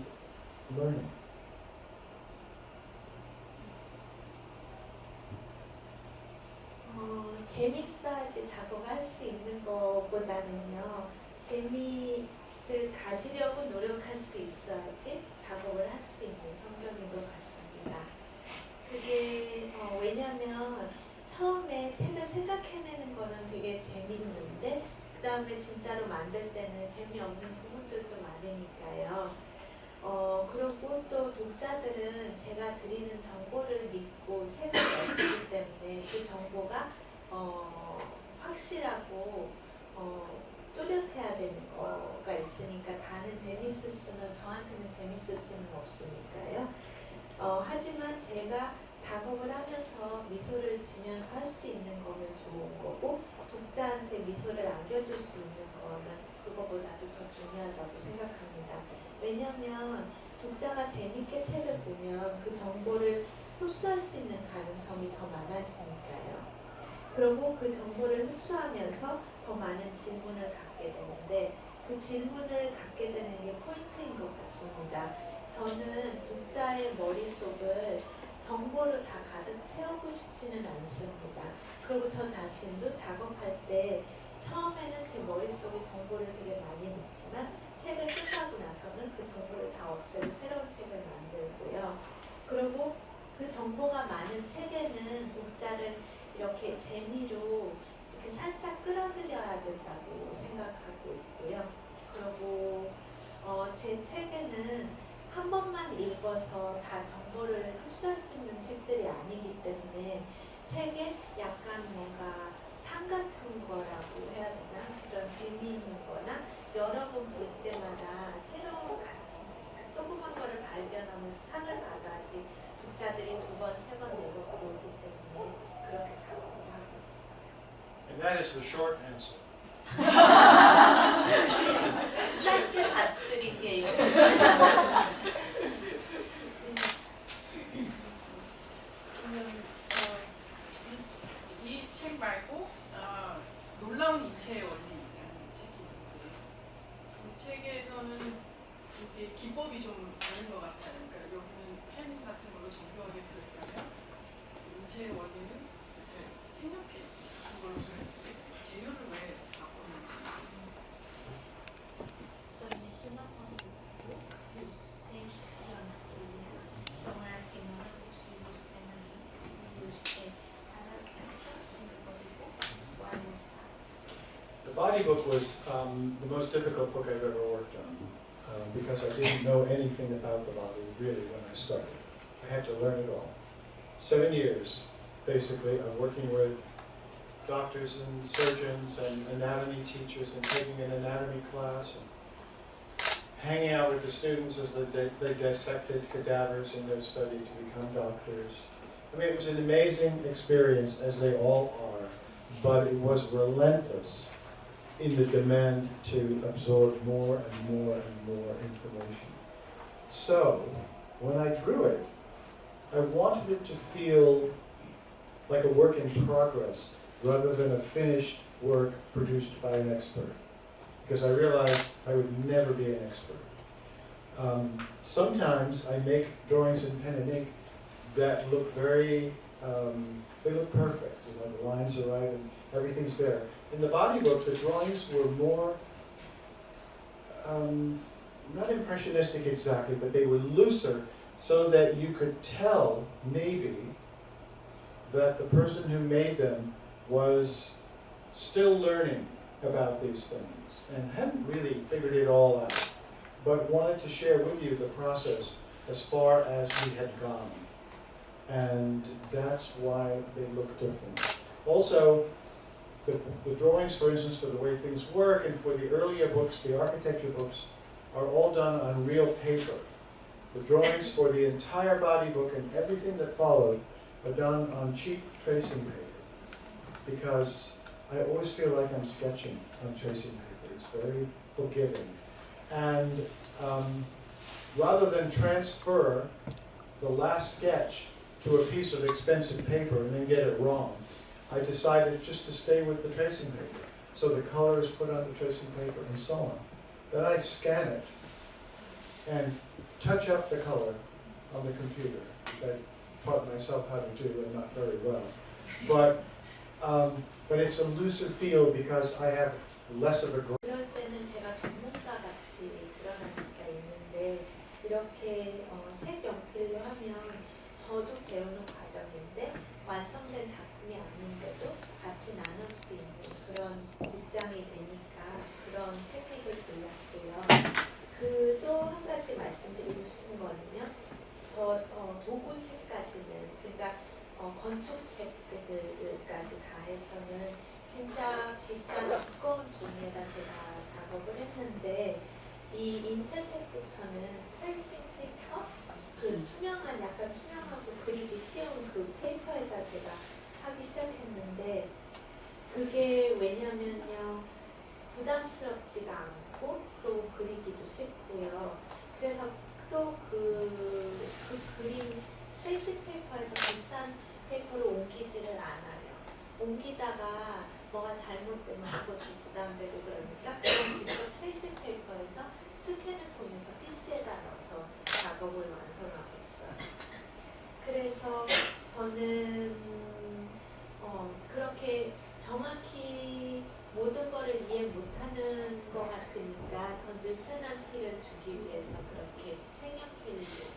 learning. 재밌어야지 작업할 수 있는 것보다는요, 재미를 가지려고 노력할 수 있어야지 작업을 할 수 있는 성격인 것 같습니다. 그게 왜냐하면 처음에 책을 생각해내는 거는 되게 재밌는데 그 다음에 진짜로 만들 때는 재미없는 부분들도 많으니까요. 그리고 또 독자들은 제가 드리는 정보를 믿고 책을 내시기 때문에 그 정보가 확실하고 뚜렷해야 되는 거가 있으니까 다는 재밌을 수는, 저한테는 재밌을 수는 없으니까요. 하지만 제가 작업을 하면서 미소를 지면서 할 수 있는 거면 좋은 거고, 독자한테 미소를 안겨줄 수 있는 거는 그거보다도 더 중요하다고 생각합니다. 왜냐하면 독자가 재밌게 책을 보면 그 정보를 흡수할 수 있는 가능성이 더 많아지니까요. 그리고 그 정보를 흡수하면서 더 많은 질문을 갖게 되는데, 그 질문을 갖게 되는 게 포인트인 것 같습니다. 저는 독자의 머릿속을 정보로 다 가득 채우고 싶지는 않습니다. 그리고 저 자신도 작업할 때 처음에는 제 머릿속에 정보를 되게 많이 넣지만 책을 끝나고 나서는 그 정보를 다 없애고 새로운 책을 만들고요. 그리고 그 정보가 많은 책에는 독자를 이렇게 재미로 이렇게 살짝 끌어들여야 된다고 생각하고 있고요. 그리고 제 책에는 한 번만 읽어서 다 정보를 흡수할 수 있는 책들이 아니기 때문에 책에 약간 뭔가 상 같은 거라고 해야 되나? 그런 재미있는 거나 여러 번 볼 때마다 새로운 조그만 거를 발견하면서 상을 받아야지 독자들이 두 번, 세 번, 네 번 보기 때문에 그렇게 작업을 하고 있어요. And that is the short answer. 짧게 받드릴게요. 이 책 말고 놀라운 인체의 원리라는 책이 있는데, 이 책에서는 이게 기법이 좀 다른 것 같아요. 그러니까 여기는 펜 같은 걸로 정교하게 그렸다면 인체의 원리는 이렇게 색연필 같은 걸로 그렸는데 재료를 왜 바꿨는지. The body book was the most difficult book I've ever worked on because I didn't know anything about the body really when I started. I had to learn it all. 7 years, basically, of working with doctors and surgeons and anatomy teachers and taking an anatomy class and hanging out with the students as they dissected cadavers in their study to become doctors. I mean, it was an amazing experience, as they all are, but it was relentless in the demand to absorb more and more and more information. So, when I drew it, I wanted it to feel like a work in progress rather than a finished work produced by an expert. Because I realized I would never be an expert. Sometimes I make drawings in pen and ink that look very, they look perfect. You know, the lines are right and everything's there. In the body book, the drawings were more, not impressionistic exactly, but they were looser so that you could tell, maybe, that the person who made them was still learning about these things and hadn't really figured it all out, but wanted to share with you the process as far as he had gone. And that's why they look different. Also, the drawings, for instance, for the way things work, and for the earlier books, the architecture books, are all done on real paper. The drawings for the entire body book and everything that followed are done on cheap tracing paper, because I always feel like I'm sketching on tracing paper. It's very forgiving. And rather than transfer the last sketch to a piece of expensive paper and then get it wrong, I decided just to stay with the tracing paper. So the color is put on the tracing paper and so on. Then I scan it and touch up the color on the computer. I taught myself how to do, and not very well. But it's a looser feel because I have less of a 이럴 때는 제가 전문가 같이 드러날 수가 있는데, 이렇게 색 연필로 하면 저도 배우는 과정인데 완성된 작품이 아닌데도 같이 나눌 수 있는 그런 입장이 되니까 그런 테크닉을 골랐고요. 또 한 가지 말씀드리고 싶은 거는요. 도구책까지는, 그러니까 건축책들까지 다 해서는 진짜 비싼 두꺼운 종이에다 제가 작업을 했는데, 이 인쇄책부터는 트레이싱 페이퍼, 그 투명한, 약간 투명하고 그리기 쉬운 그 페이퍼에다 제가 하기 시작했는데, 그게 왜냐면요, 부담스럽지가 않고 또 그리기도 쉽고요. 그래서 또 그 그림 트레이싱 페이퍼에서 비싼 페이퍼로 옮기지를 않아요. 옮기다가 뭐가 잘못되면 그것도 부담되고 그러니까 그냥 직접 트레이싱 페이퍼에서 스캔을 통해서 PC에다 넣어서 작업을 완성하고 있어요. 그래서 저는 그렇게 정확히 모든 거를 이해 못하는 것 같으니까 더 느슨한 필을 주기 위해서 그렇게 색연필을 했어요.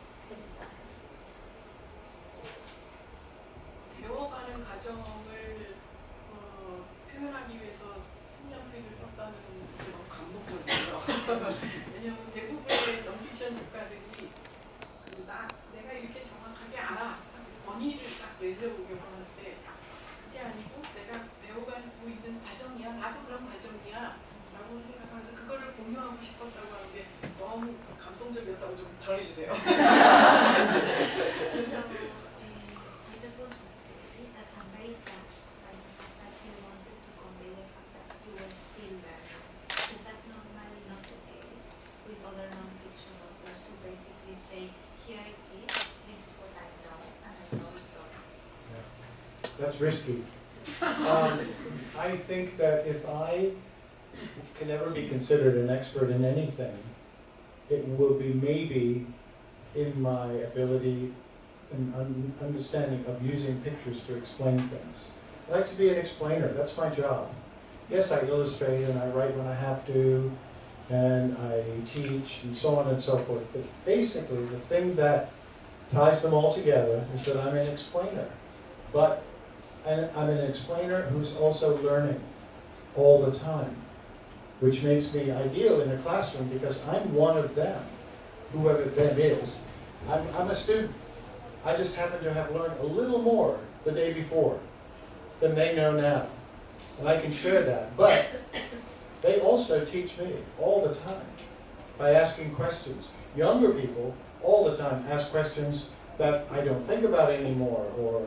배워가는 과정을 표현하기 위해서 색연필을 썼다는 게 너무 감동적이에요. 왜냐하면 대부분의 넌픽션 작가들이 내가 이렇게 정확하게 알아, 권위를 딱 내세우려고 하는데, 그게 아니고 내가 배워가고 있는 과정이야, 나도 그런 과정이야 라고 생각하면서 그거를 공유하고 싶었다고 하는 게 너무 감동적이었다고 좀 전해주세요. So, I just want to say that I'm very touched by the fact that you wanted to convey the fact that you were still learning, because that's normally not the case with other non-fiction authors who basically say, here it is, this is what I know, and I know it all. Yeah. That's risky. I think that if I can ever be considered an expert in anything, it will be maybe in my ability and understanding of using pictures to explain things. I like to be an explainer. That's my job. Yes, I illustrate and I write when I have to, and I teach and so on and so forth. But basically, the thing that ties them all together is that I'm an explainer. But I'm an explainer who's also learning all the time, which makes me ideal in a classroom because I'm one of them, whoever them is. I'm a student. I just happen to have learned a little more the day before than they know now. And I can share that. But they also teach me all the time by asking questions. Younger people all the time ask questions that I don't think about anymore or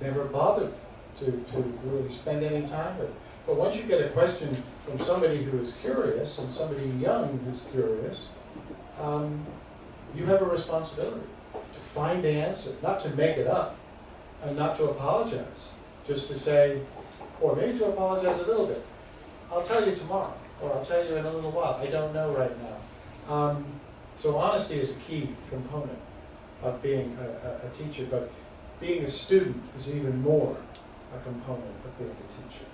never bothered to really spend any time with. But once you get a question from somebody who is curious and somebody young who's curious, you have a responsibility to find the answer, not to make it up and not to apologize, just to say, or maybe to apologize a little bit. I'll tell you tomorrow, or I'll tell you in a little while. I don't know right now. So honesty is a key component of being a teacher, but being a student is even more a component of being a teacher.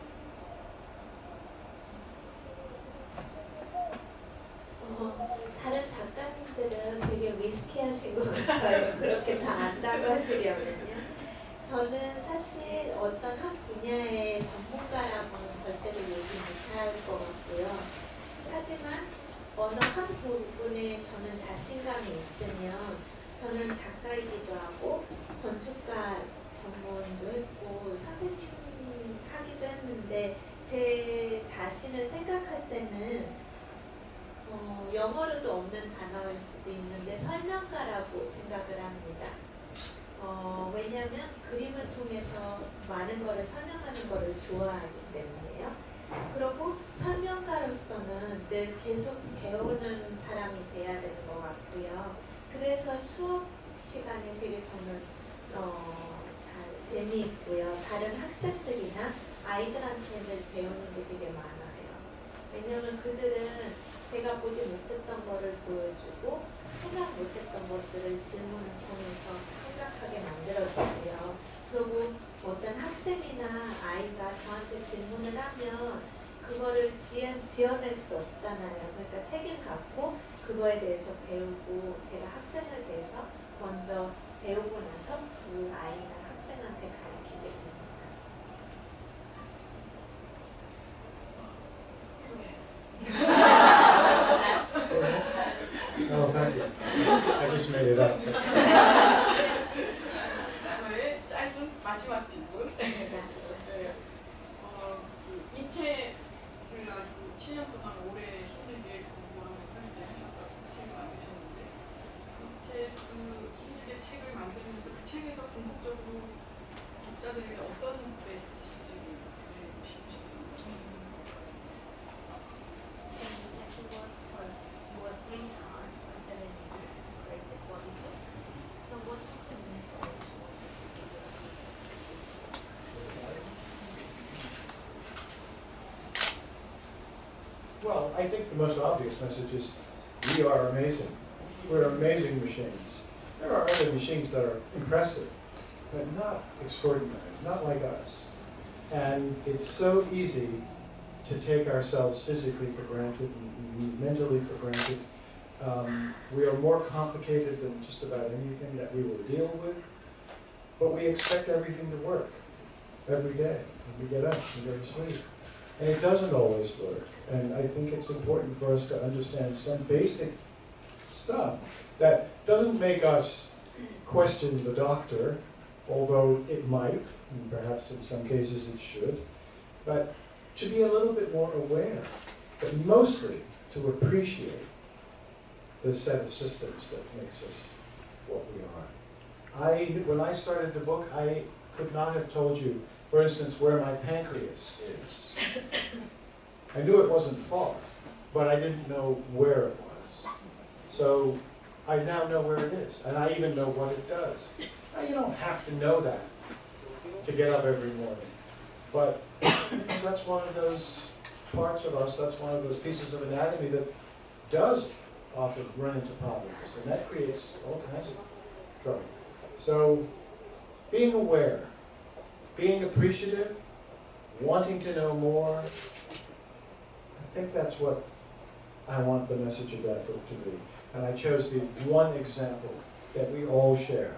다른 작가님들은 되게 위스키하신 것 같아요. 그렇게 다 안다고 하시려면요. 저는 사실 어떤 한 분야의 전문가라고는 절대로 얘기 못할 것 같고요. 하지만 어느 한 부분에 저는 자신감이 있으면 저는 작가이기도 하고 건축가 전문도 했고 선생님 하기도 했는데 제 자신을 생각할 때는 영어로도 없는 단어일 수도 있는데 설명가라고 생각을 합니다. 왜냐하면 그림을 통해서 많은 거를 설명하는 거를 좋아하기 때문에요. 그리고 설명가로서는 늘 계속 배우는 사람이 돼야 되는 것 같고요. 그래서 수업 시간이 되게 저는 잘 재미있고요. 다른 학생들이나 아이들한테 늘 배우는 게 되게 많아요. 왜냐하면 그들은 제가 보지 못했던 거를 보여주고 생각 못했던 것들을 질문을 통해서 생각하게 만들어주고요. 그리고 어떤 학생이나 아이가 저한테 질문을 하면 그거를 지어낼 수 없잖아요. 그러니까 책임 갖고 그거에 대해서 배우고 제가 학생을 대해서 먼저 배우고 나서 그 아이나 학생한테 가르치게 됩니다. Oh, thank you. I just made it up. 저의 짧은 마지막 질문. 이 책을 아주 7년 동안 오래 힘들게 공부하면서 이제 하셨다고 책을 만드셨는데 그렇게 힘들게 책을 만들면서 그 책에서 궁극적으로 독자들에게 어떤 메시지를 내고 싶으신가요? Well, I think the most obvious message is we are amazing. We're amazing machines. There are other machines that are impressive, but not extraordinary, not like us. And it's so easy to take ourselves physically for granted and mentally for granted. We are more complicated than just about anything that we will deal with, but we expect everything to work every day. When we get up, we go to sleep. And it doesn't always work. And I think it's important for us to understand some basic stuff that doesn't make us question the doctor, although it might, and perhaps in some cases it should, but to be a little bit more aware, but mostly to appreciate the set of systems that makes us what we are. When I started the book, I could not have told you, for instance, where my pancreas is. I knew it wasn't far, but I didn't know where it was. So I now know where it is, and I even know what it does. Now, you don't have to know that to get up every morning, but that's one of those parts of us, that's one of those pieces of anatomy that does often run into problems, and that creates all kinds of trouble. So being aware, being appreciative, wanting to know more, I think that's what I want the message of that book to be. And I chose the one example that we all share.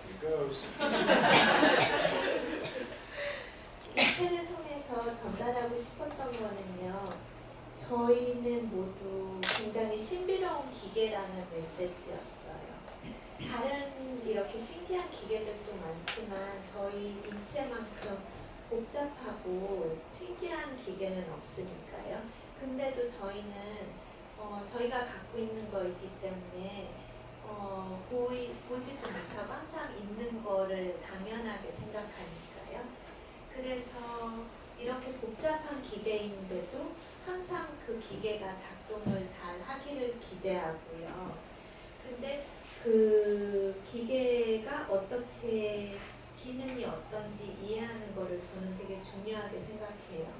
Here goes. 이 책을 통해서 전달하고 싶었던 거는요. 저희는 모두 굉장히 신비로운 기계라는 메시지였어요. 다른 이렇게 신기한 기계들도 많지만 저희 인체만큼 복잡하고 신기한 기계는 없으니까요. 근데도 저희는 저희가 갖고 있는 거이기 때문에 보지도 못하고 항상 있는 거를 당연하게 생각하니까요. 그래서 이렇게 복잡한 기계인데도 항상 그 기계가 작동을 잘 하기를 기대하고요. 근데 그 기계가 어떻게 기능이 어떤지 이해하는 거를 저는 되게 중요하게 생각해요.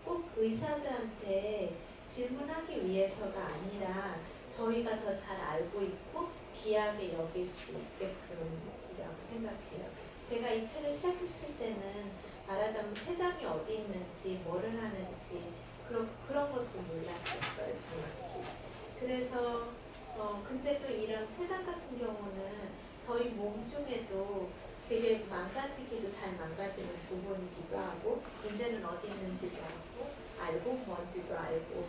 꼭 의사들한테 질문하기 위해서가 아니라 저희가 더 잘 알고 있고 귀하게 여길 수 있게끔이라고 생각해요. 제가 이 책을 시작했을 때는 말하자면 췌장이 어디 있는지 뭐를 하는지 그런 것도 몰랐었어요, 정확히. 그래서 근데 또 이런 췌장 같은 경우는 저희 몸 중에도 되게 망가지기도 잘 망가지는 부분이기도 하고 이제는 어디 있는지도 알고 뭔지도 알고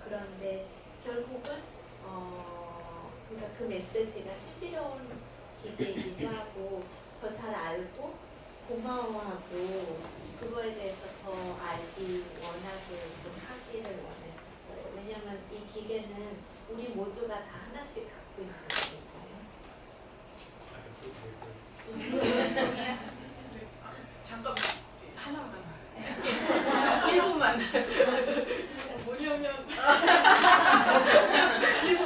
그런데 결국은 그러니까 그 메시지가 신비로운 기계이기도 하고 더 잘 알고 고마워하고 그거에 대해서 더 알기 원하게 좀 하기를 원했었어요. 왜냐하면 이 기계는 우리 모두가 다 하나씩 갖고 있는 거니까요. 잠깐 하나만 1분만 뭐냐면 1분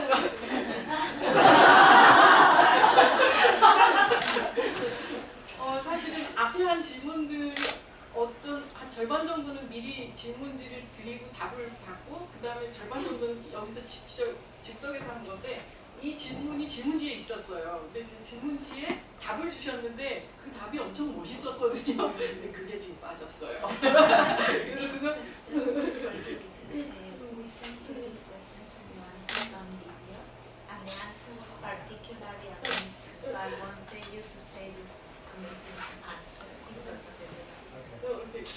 사실은 앞에 한 질문들이 한 절반 정도는 미리 질문지를 드리고 답을 받고 그 다음에 절반 정도는 여기서 즉석에서 한 건데 이 질문이 질문지에 있었어요. 근데 질문지에 답을 주셨는데 그 답이 엄청 멋있었거든요. 근데 그게 지금 빠졌어요. 그래서 그건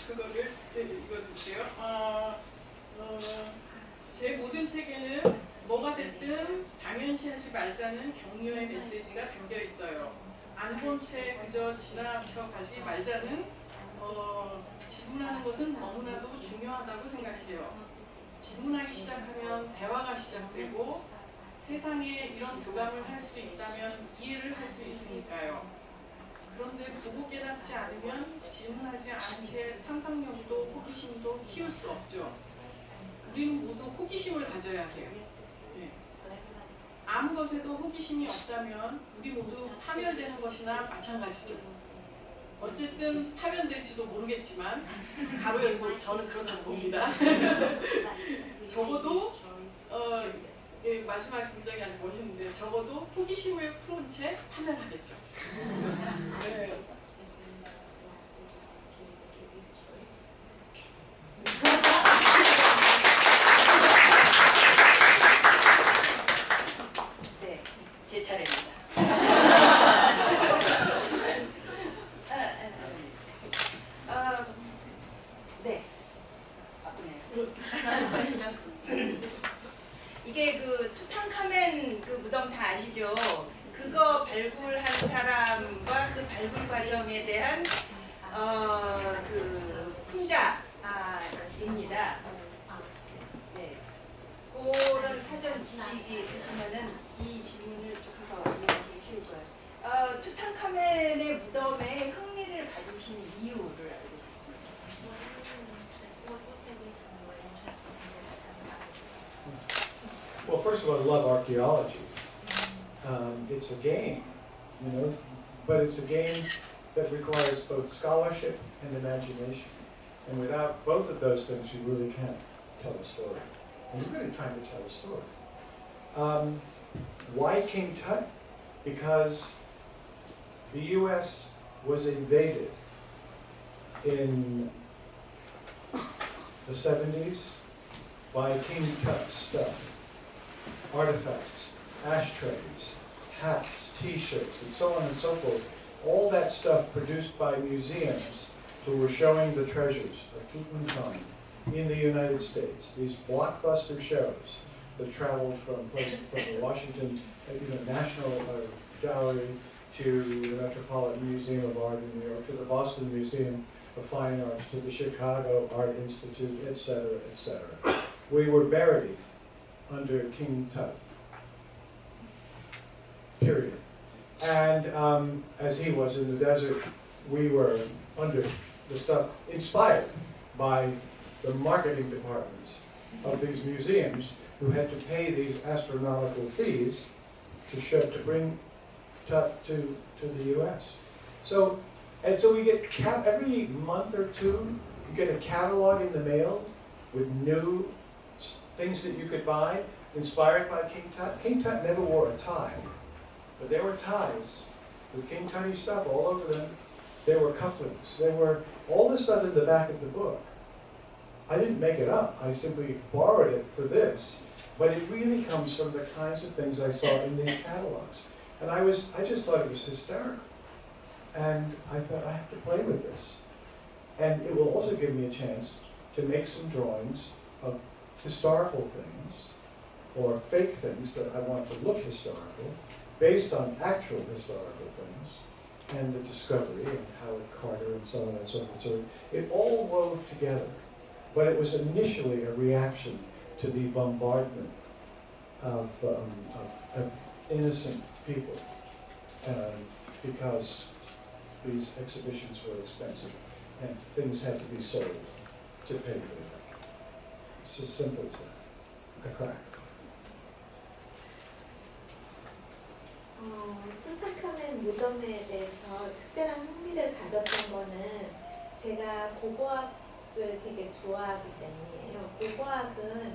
그거를 이거 드릴게요. 제 모든 책에는 뭐가 됐든 당연시하지 말자는 격려의 메시지가 담겨 있어요. 안 본 채 그저 지나쳐 가지 말자는 질문하는 것은 너무나도 중요하다고 생각해요. 질문하기 시작하면 대화가 시작되고 세상에 이런 교감을 할 수 있다면 이해를 할 수 있으니까요. 그런데 보고 깨닫지 않으면 질문하지 않은 채 상상력도 호기심도 키울 수 없죠. 우리는 모두 호기심을 가져야 해요. 네. 아무 것에도 호기심이 없다면 우리 모두 파멸되는 것이나 마찬가지죠. 어쨌든 파면될지도 모르겠지만 가로 열고 저는 그렇다고 봅니다. 적어도 마지막 문장이 아주 멋있는데 적어도 호기심을 품은 채 파면하겠죠. 네. 네, 제 차례입니다. 네. 이게 그 투탕카멘 그 무덤 다 아시죠? 그거 발굴한 사람과 그 발굴 과정에 대한 그 풍자입니다. 네. 그런 사전 지식이 있으시면은 이 질문을 조금 더 이해하시기 쉬울 거예요. 투탕카멘의 무덤에 흥미를 가지신 이유를 알고 Well, first of all, I love archaeology. It's a game, you know, but it's a game that requires both scholarship and imagination. And without both of those things, you really can't tell a story. And you're really trying to tell a story. Why King Tut? Because the U.S. was invaded in the 70s by King Tut's stuff. Artifacts, ashtrays, hats, t-shirts, and so on and so forth. All that stuff produced by museums who were showing the treasures of Tutankhamun in the United States. These blockbuster shows that traveled from the Washington National Gallery to the Metropolitan Museum of Art in New York, to the Boston Museum of Fine Arts, to the Chicago Art Institute, etc., etc. We were buried under King Tut, period. And as he was in the desert, we were under the stuff inspired by the marketing departments of these museums who had to pay these astronomical fees to bring Tut to the U.S. So And so we get, every month or two, you get a catalog in the mail with new things that you could buy, inspired by King Tut. King Tut never wore a tie, but there were ties with King Tutty stuff all over them. There were cufflinks. There were all the stuff in the back of the book. I didn't make it up. I simply borrowed it for this. But it really comes from the kinds of things I saw in these catalogs. And I just thought it was hysterical. And I thought, I have to play with this. And it will also give me a chance to make some drawings of historical things or fake things that I want to look historical, based on actual historical things, and the discovery of Howard Carter and so on and so forth. So it all wove together. But it was initially a reaction to the bombardment of innocent people, because these exhibitions were expensive and things had to be sold to pay for them. It's as simple as that. A crack. 투탕카멘 무덤에 대해서 특별한 흥미를 가졌던 거는 제가 고고학을 되게 좋아하기 때문이에요. 고고학은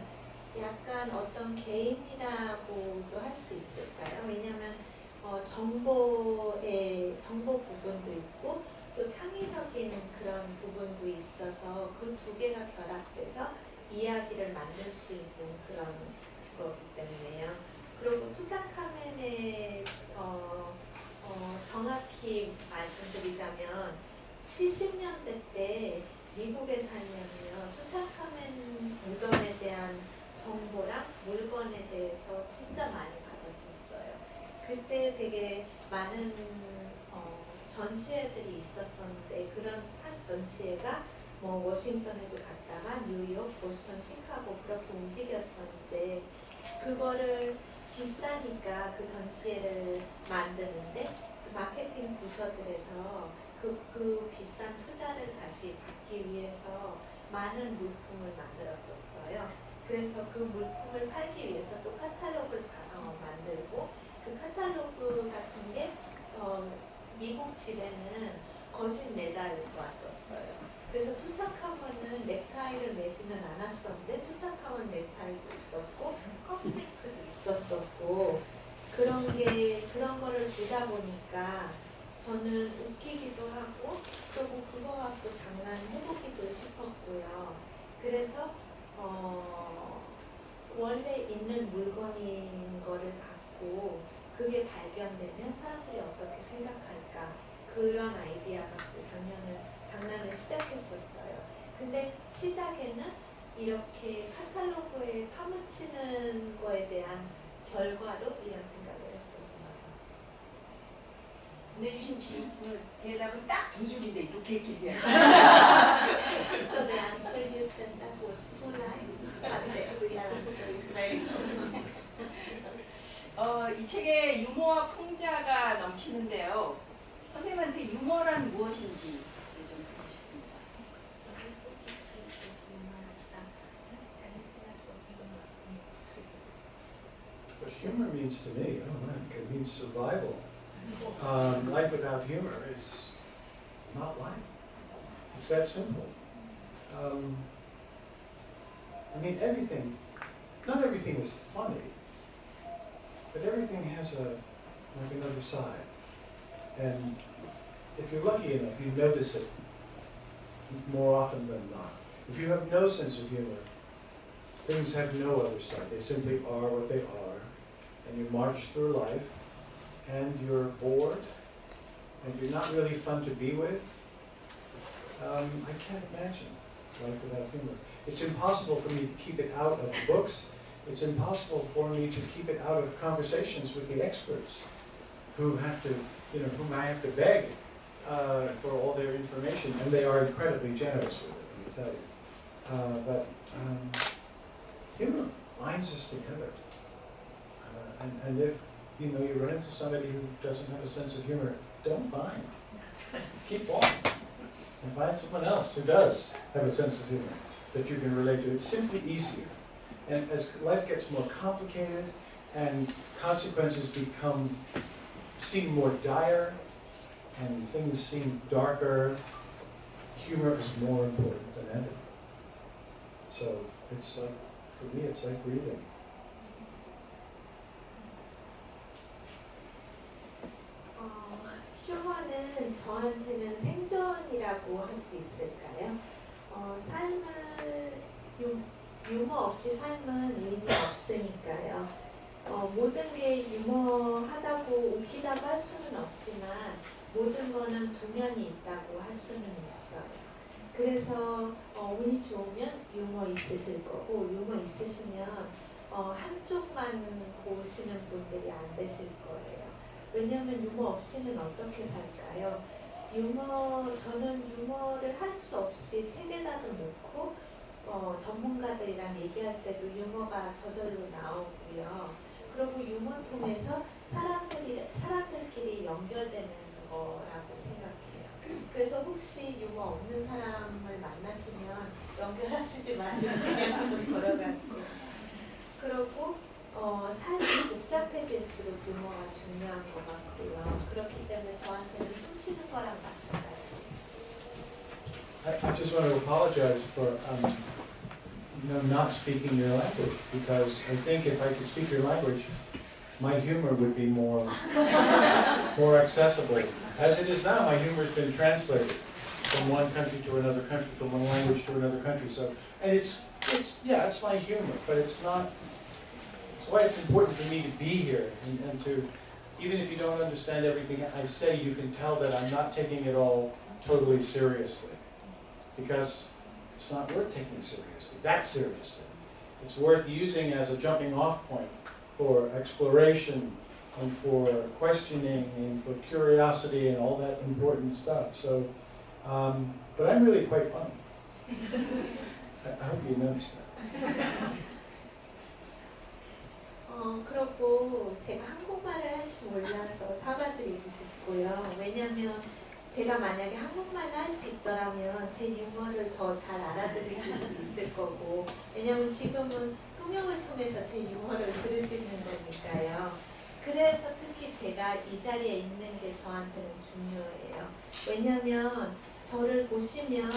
약간 어떤 개인이라고도 할 수 있을까요? 왜냐하면 정보 부분도 있고 또 창의적인 그런 부분도 있어서 그 두 개가 결합돼서 이야기를 만들 수 있는 그런 거기 때문에요. 그리고 투탕카멘의 정확히 말씀드리자면 70년대 때 미국에 살면요, 투탕카멘 무덤에 대한 정보랑 물건에 대해서 진짜 많이 받았었어요. 그때 되게 많은 전시회들이 있었었는데, 그런 한 전시회가 뭐 워싱턴에도 갔다가 뉴욕, 보스턴, 시카고 그렇게 움직였었는데, 그거를 비싸니까 그 전시회를 만드는데 마케팅 부서들에서 그 비싼 투자를 다시 받기 위해서 많은 물품을 만들었었어요. 그래서 그 물품을 팔기 위해서 또 카탈로그를 만들고, 그 카탈로그 같은 게 미국 집에는 거진 매달 왔었어요. 그래서 투탕카멘은 넥타이를 매지는 않았었는데 투탕카멘 넥타이도 있었고 커플링크도 있었었고, 그런 거를 보다 보니까 저는 웃기기도 하고 그리고 그거 갖고 장난해보기도 싶었고요. 그래서 원래 있는 물건인 거를 갖고 그게 발견되면 사람들이 어떻게 생각할까, 그런 아이디어 갖고 장난을 시작했었어요. 근데 시작에는 이렇게 카탈로그에 파묻히는 거에 대한 결과로 이런 생각을 했었어요. 보내주신 질문 대답은 딱 두 줄인데 이렇게 길게 So the answer you said that was 2 lines, but the real answer is very long. 이 책에 유머와 풍자가 넘치는데요. 선생님한테 유머란 무엇인지 좀 해주셨습니다. So this book is filled with humor and satire. Can you tell us what humor means to you? What humor means to me, oh man, it means survival. Life without humor is not life. It's that simple. I mean, not everything is funny, but everything has like another side. And if you're lucky enough, you notice it more often than not. If you have no sense of humor, things have no other side. They simply are what they are. And you march through life, and you're bored, and you're not really fun to be with. I can't imagine life without humor. It's impossible for me to keep it out of the books. It's impossible for me to keep it out of conversations with the experts whom I have to beg for all their information, and they are incredibly generous with it, let me tell you. But humor binds us together. And if you run into somebody who doesn't have a sense of humor, don't mind. Keep on. And find someone else who does have a sense of humor that you can relate to. It's simply easier. And as life gets more complicated and consequences seem more dire, and things seem darker, humor is more important than ever. So it's like, for me, it's like breathing. 휴머는 저한테는 생존이라고 할 수 있을까요? 삶을 유머 없이 삶은 의미 없으니까요. 모든 게 유머하다고 웃기다고 할 수는 없지만 모든 거는 두 면이 있다고 할 수는 있어요. 그래서 운이 좋으면 유머 있으실 거고 유머 있으시면 한쪽만 보시는 분들이 안 되실 거예요. 왜냐하면 유머 없이는 어떻게 살까요? 저는 유머를 할 수 없이 책에다도 넣고 전문가들이랑 얘기할 때도 유머가 저절로 나오고요. 그리고 유머 통해서 사람들끼리 연결되는 거라고 생각해요. 그래서 혹시 유머 없는 사람을 만나시면 연결하시지 마시고 그냥 계속 걸어가세요. 그리고 삶이 복잡해질수록 유머가 중요한 것 같고요. 그렇기 때문에 저한테는 숨 쉬는 거랑 마찬가지예요. I just want to apologize for not speaking your language, because I think if I could speak your language, my humor would be more accessible. As it is now, my humor has been translated from one country to another country, from one language to another country. So, and it's my humor, but it's not. That's why it's important for me to be here and to, even if you don't understand everything I say, you can tell that I'm not taking it all totally seriously, because it's not worth taking that seriously. It's worth using as a jumping off point for exploration and for questioning and for curiosity and all that important stuff. So, but I'm really quite funny. I hope you noticed that. 그리고 제가 한국말을 할 줄 몰라서 사과드리고 싶고요. 왜냐하면 제가 만약에 한국말을 할 수 있더라면 제 유머를 더 잘 알아들으실 수 있을 거고, 왜냐하면 지금은 통역을 통해서 제 유머를 들으시는 거니까요. 그래서 특히 제가 이 자리에 있는 게 저한테는 중요해요. 왜냐하면 저를 보시면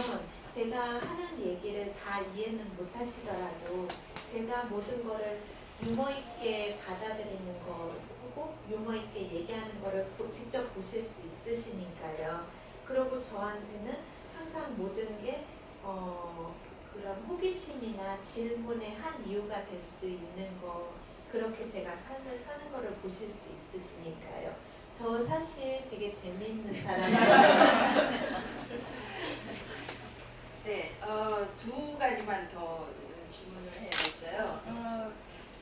제가 하는 얘기를 다 이해는 못 하시더라도 제가 모든 거를 유머 있게 받아들이는 거고 유머 있게 얘기하는 거를 직접 보실 수 있으시니까요. 그리고 저한테는 항상 모든 게 그런 호기심이나 질문의 한 이유가 될 수 있는 거, 그렇게 제가 삶을 사는 거를 보실 수 있으시니까요. 저 사실 되게 재미있는 사람이에요. 네, 두 가지만 더 질문을 해야겠어요.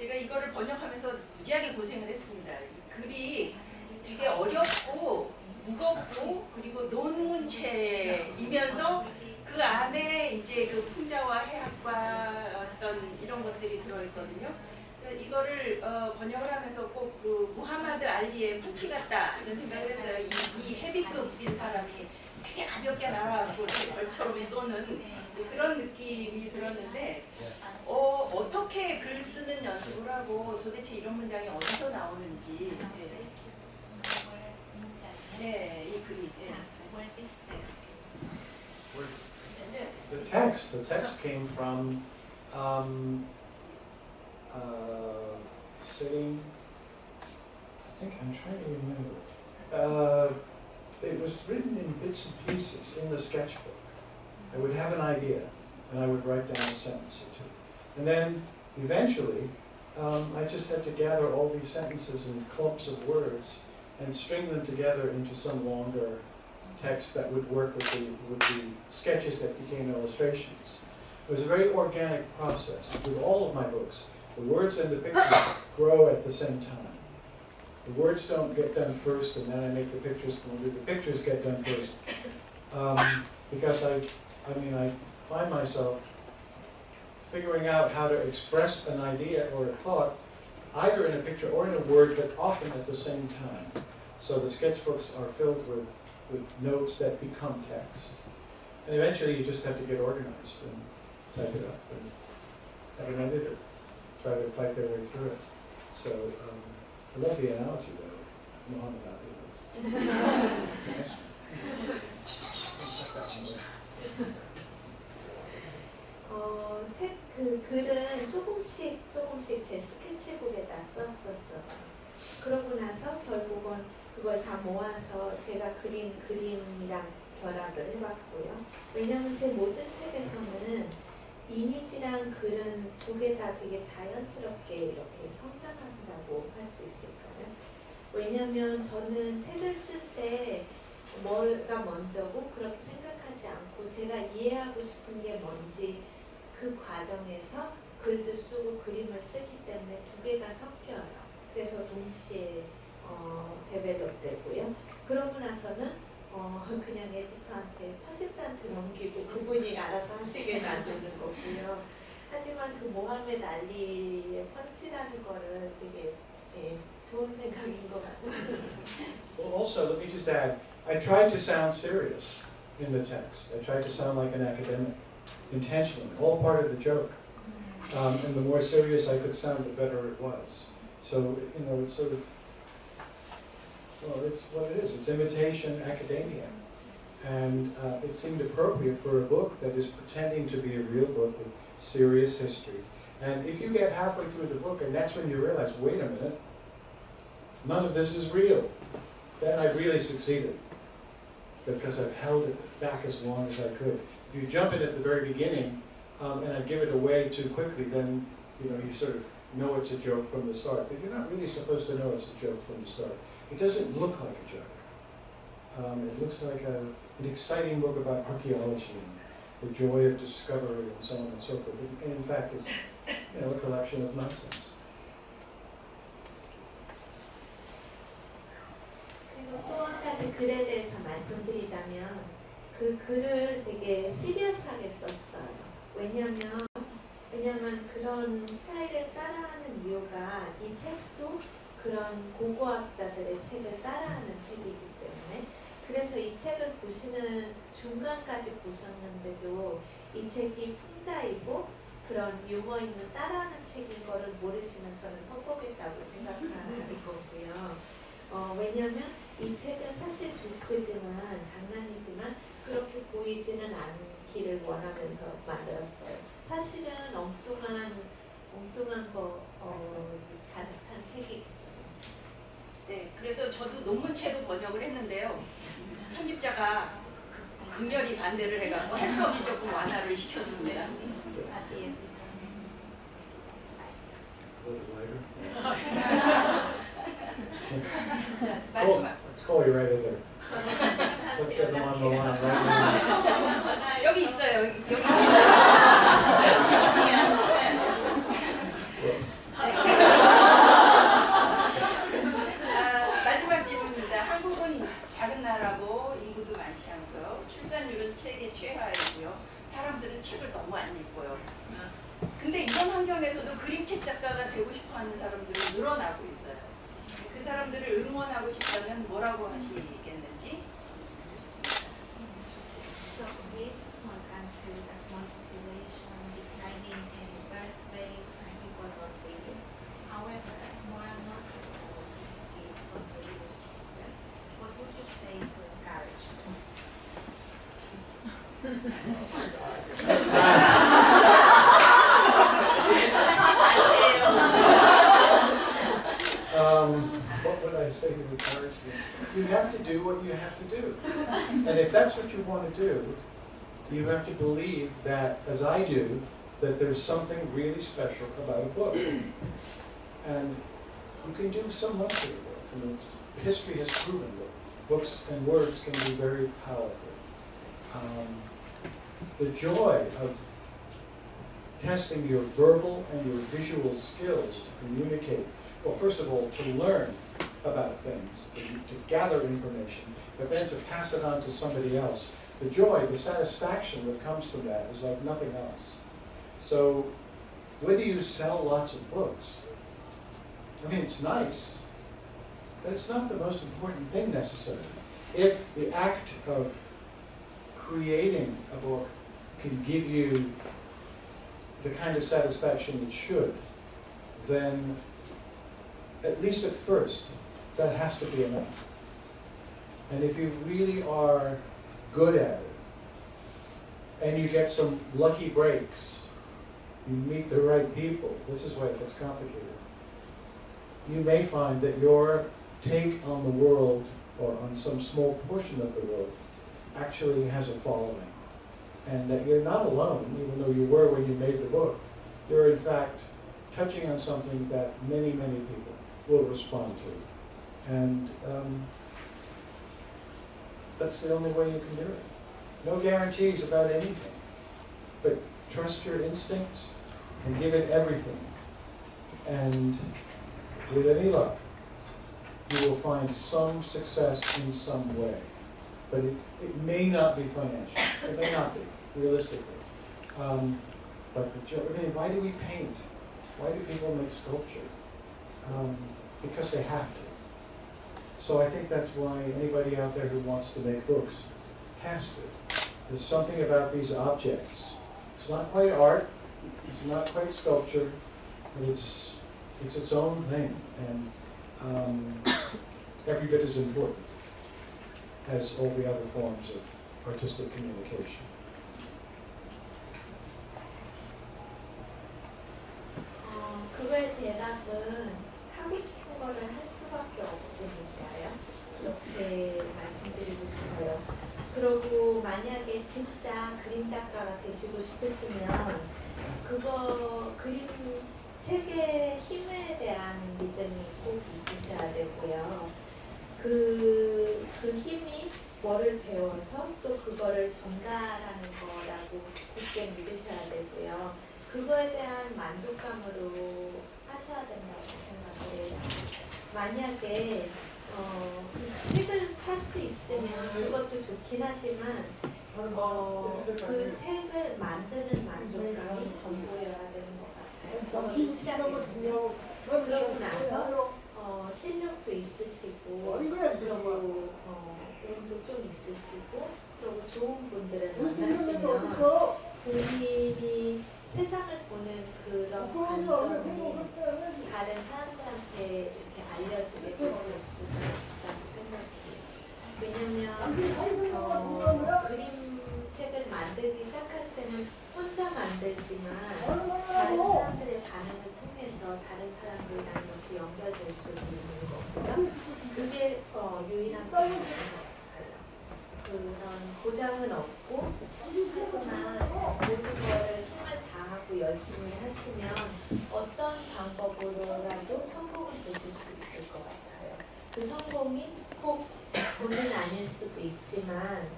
제가 이거를 번역하면서 무지하게 고생을 했습니다. 이 글이 되게 어렵고 무겁고 그리고 논문체이면서 그 안에 이제 그 풍자와 해학과 어떤 이런 것들이 들어있거든요. 이거를 번역을 하면서 꼭 그 무하마드 알리의 펀치 같다 이런 생각을 했어요. 이 헤비급인 사람이 되게 가볍게 나와갖고 벌처럼 쏘는 그런 느낌이 들었는데 어떻게 글 쓰는 연습을 하고 도대체 이런 문장이 어디서 나오는지 네, 이 글이 The text came from sitting. I think I'm trying to remember. It was written in bits and pieces in the sketchbook. I would have an idea, and I would write down a sentence or two. And then, eventually, I just had to gather all these sentences and clumps of words and string them together into some longer text that would work with the sketches that became illustrations. It was a very organic process. With all of my books, the words and the pictures grow at the same time. The words don't get done first, and then I make the pictures. The pictures get done first, because I find myself figuring out how to express an idea or a thought, either in a picture or in a word, but often at the same time. So the sketchbooks are filled with notes that become text, and eventually you just have to get organized and type it up and have an editor try to fight their way through it. So. I love the analogy though, Muhammad Ali. It's a nice one. 다 모아서 제가 그린 그림이랑 결합을 해봤고요. 왜냐하면 제 모든 책에서는 이미지랑 글은 두 개 다 되게 자연스럽게 이렇게 성장한다고 할 수 있을까요? 왜냐하면 저는 책을 쓸 때 뭐가 먼저고 그렇게 생각하지 않고 제가 이해하고 싶은 게 뭔지 그 과정에서 글도 쓰고 그림을 쓰기 때문에 두 개가 섞여요. 그래서 동시에 데벨롭되고요. 그러고 나서는 그냥 에디터한테 편집자한테 넘기고 그분이 알아서 하시게 놔두는 거고요. 하지만 그 모하메드 알리의 펀치라는 거를 되게 좋은 생각인 것 같아요. Well, also, let me just add, I tried to sound serious in the text. I tried to sound like an academic, intentionally, all part of the joke. And the more serious I could sound, the better it was. So, you know, it's sort of, well, it's what it is. It's imitation academia. And it seemed appropriate for a book that is pretending to be a real book with serious history. And if you get halfway through the book and that's when you realize, wait a minute, none of this is real, then I really succeeded. Because I've held it back as long as I could. If you jump in at the very beginning and I give it away too quickly, then you sort of know it's a joke from the start. But you're not really supposed to know it's a joke from the start. It doesn't look like a joke. It looks like an exciting book about archaeology and the joy of discovery and so on and so forth. And in fact, it's a collection of nonsense. 그리고 또 한 가지 글에 대해서 말씀드리자면 그 글을 되게 시리어스하게 썼어요. 왜냐면 그런 스타일을 따라하는 이유가 이 책도 그런 고고학자들의 책을 따라하는 책이기 때문에 그래서 이 책을 보시는 중간까지 보셨는데도 이 책이 풍자이고 그런 유머 있는 따라하는 책인 거를 모르시면 저는 성공했다고 생각하는 거고요. 왜냐면 이 책은 사실 조크지만 장난이지만 그렇게 보이지는 않기를 원하면서 만들었어요. 사실은 엉뚱한 거 가득 찬 책이겠죠. 네, 그래서 저도 논문체로 번역을 했는데요. 편집자가 극렬히 반대를 해갖고 할 수 없이 조금 완화를 시켰습니다. 자, 마지막. Let's call you right in there. Let's get them on the line right now. 여기 있어요. 여기 있어요. Whoops. 마지막 질문입니다. 한국은 작은 나라고 인구도 많지 않고요. 출산율은 세계 최하이고요. 사람들은 책을 너무 안 읽고요. 근데 이런 환경에서도 그림책 작가가 되고 싶어하는 사람들이 늘어나고 있어요. 그 사람들을 응원하고 싶다면 뭐라고 하시겠는지? So this small country, a small population, declining birth rates, and people not reading. However, more and more people read for the readers. What would you say to encourage them? What would I say to encourage them? You have to do what you have to do. And if that's what you want to do, you have to believe that, as I do, that there's something really special about a book. And you can do so much with a book. I mean, history has proven that books and words can be very powerful. The joy of testing your verbal and your visual skills to communicate. Well, first of all, to learn about things, to gather information, but then to pass it on to somebody else. The joy, the satisfaction that comes from that is like nothing else. So, whether you sell lots of books, I mean, it's nice, but it's not the most important thing necessarily. If the act of creating a book can give you the kind of satisfaction it should, then at least at first, that has to be enough. And if you really are good at it, and you get some lucky breaks, you meet the right people, this is why it gets complicated. You may find that your take on the world or on some small portion of the road actually has a following. And that you're not alone, even though you were when you made the book. You're in fact touching on something that many, many people will respond to. And that's the only way you can do it. No guarantees about anything, but trust your instincts and give it everything. And with any luck, you will find some success in some way. But it may not be financial. It may not be, realistically. But why do we paint? Why do people make sculpture? Because they have to. So I think that's why anybody out there who wants to make books has to. There's something about these objects. It's not quite art. It's not quite sculpture. But it's its own thing, and every bit as important as all the other forms of artistic communication. 그거의 대답은 하고 싶은 거를 할 수밖에 없으니까요. 그렇게 말씀드리고 싶어요. 그리고 만약에 진짜 그림 작가가 되시고 싶으시면 그거 그림 책의 힘에 대한 믿음이 꼭 있으셔야 되고요. 그 힘이 뭐를 배워서 또 그거를 전달하는 거라고 굳게 믿으셔야 되고요. 그거에 대한 만족감으로 하셔야 된다고 생각을 해요. 만약에 책을 팔 수 있으면 그것도 좋긴 하지만 그 책을 만드는 만족감이 전부여야 되는 것 같아요. 시작해요. 그러고 나서 실력도 있으시고 그리고 운도 좀 있으시고 그리고 좋은 분들을 만나시면 본인이 세상을 보는 그런 관점이 다른 사람들한테 이렇게 알려지게 될 수도 있다고 생각해요. 왜냐면 그림책을 만들기 시작할 때는 혼자 만들지만 다른 사람들의 반응을 통해서 다른 사람들이랑 이렇게 연결될 수도 있는 거고요. 그게 유일한 방법인 것 같아요. 그런 보장은 없고 하지만 모든 거를 힘을 다하고 열심히 하시면 어떤 방법으로라도 성공을 보실 수 있을 것 같아요. 그 성공이 꼭 돈은 아닐 수도 있지만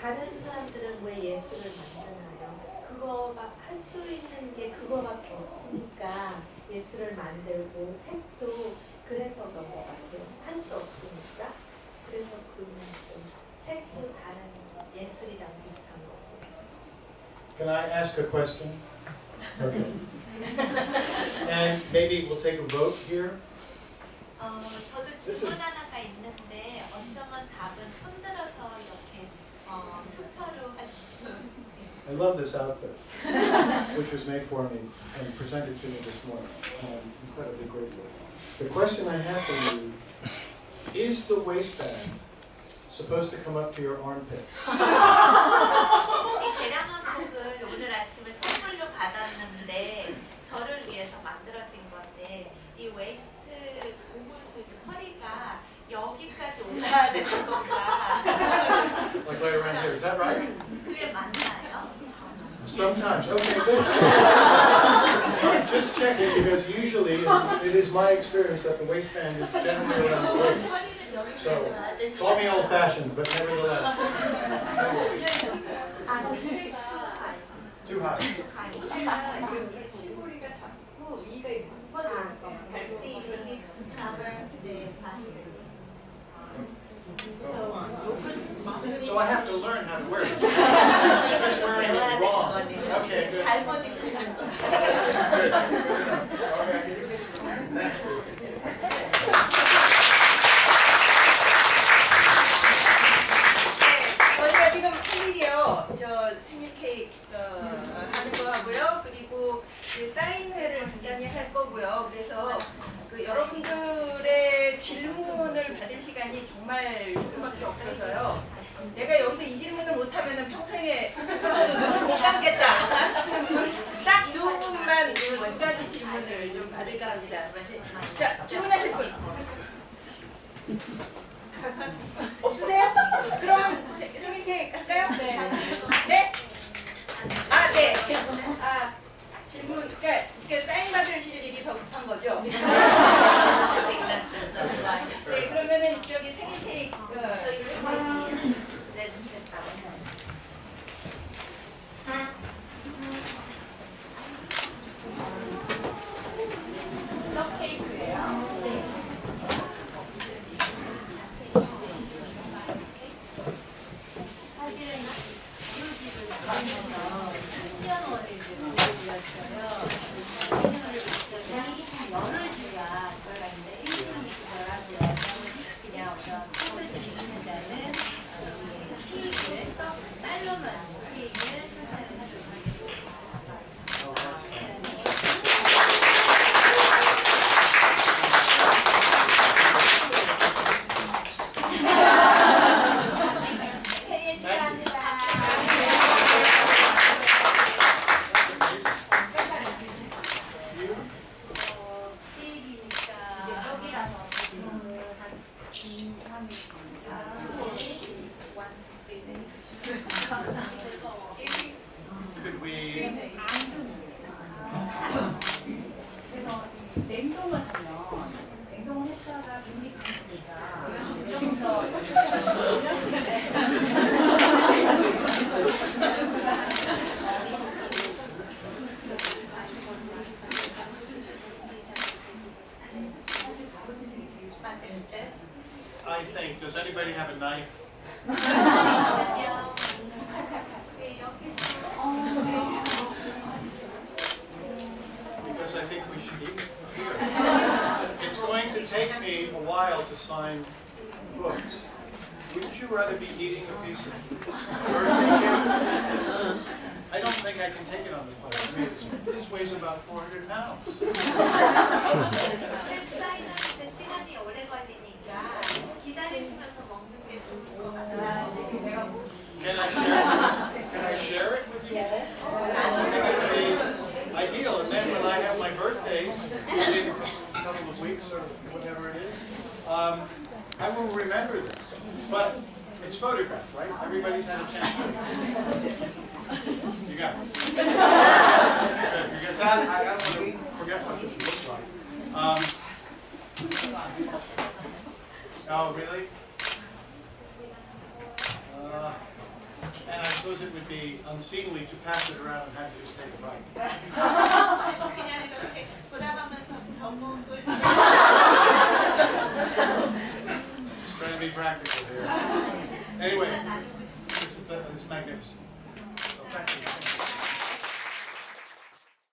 다른 사람들은 왜 예술을 만드나요? 그거가 할 수 있는 게 그거밖에 없으니까 예술을 만들고 책도 그래서 그런 것 같아요. 할 수 없으니까. 그래서 그 책도 다른 예술이랑 비슷한 거고. Can I ask a question? Okay. And maybe we'll take a vote here. 저도 질문 하나가 있는데 어쩌면 답은 손들어서 이렇게 투표로 하시면. I love this outfit, which was made for me and presented to me this morning. I'm incredibly grateful. The question I have for you, is the waistband supposed to come up to your armpit? 이 계량한복을 오늘 아침에 선물로 받았는데 저를 위해서 만들어진 건데 이 웨이스트 부분 허리가 여기까지 올라야 되는 건가? Like right around here, is that right? 그게 맞나요? Sometimes. Okay, good. Just checking because usually it is my experience that the waistband is generally around the waist. 허리는 So, 여기까지 와야 되는 call me old-fashioned, but nevertheless. Too high. 시골이가 작고 위가 높아지는 거. So I have to learn how to wear it. I'm just wearing it wrong. Okay, good. 잘못 입고 있는 거. Good. Okay. 저희가 지금 할 일이요. 저 생일 케이크 하는 거 하고요. 그리고 그 사인회를 굉장히 할 거고요. 그래서 그 여러분들의 질문을 받을 시간이 정말 요즘밖에 없어서요. 내가 여기서 이 질문을 못하면 평생에 저도 눈을 못 감겠다 하시는 분 딱 두 분만 두 가지 질문을 좀 받을까 합니다. 자, 질문하실 분. 방송에서 신년월을 이제 보여드렸어요. 신년월을 보여드렸더니 열흘 주가 들어가 있는데 1분이 들어가고요. 그냥 어떤 컵을 드리는다는 케이크를 딸로만 케이크를 생산을 하도록 하겠습니다. 생일 축하합니다. 케이크니까 떡이라서 한 2, 3일 Could we? 그래서 냉동을 하면 냉동을 했다가 눈이 갔으니까 좀더 I think. Does anybody have a knife? Because I think we should eat here. It's going to take me a while to sign books. Wouldn't you rather be eating a piece of birthday cake? I don't think I can take it on the plate. I mean, this weighs about 400 pounds. 사인하는데 시간이 오래 걸리니까 기다리시면서 먹는 게 좋을 것 같아요. Can I share it with you? I think it would be ideal. And then when I have my birthday in a couple of weeks or whatever it is, I will remember this. But it's photographed, right? Everybody's had a chance to. You got it. Good, because I don't want to forget what this looks like. Oh, really? And I suppose it would be unseemly to pass it around and have you just take a bite. 그냥 이렇게 돌아가면서 병목을 Just trying to be practical here. Anyway, this is magnificent. So thank you.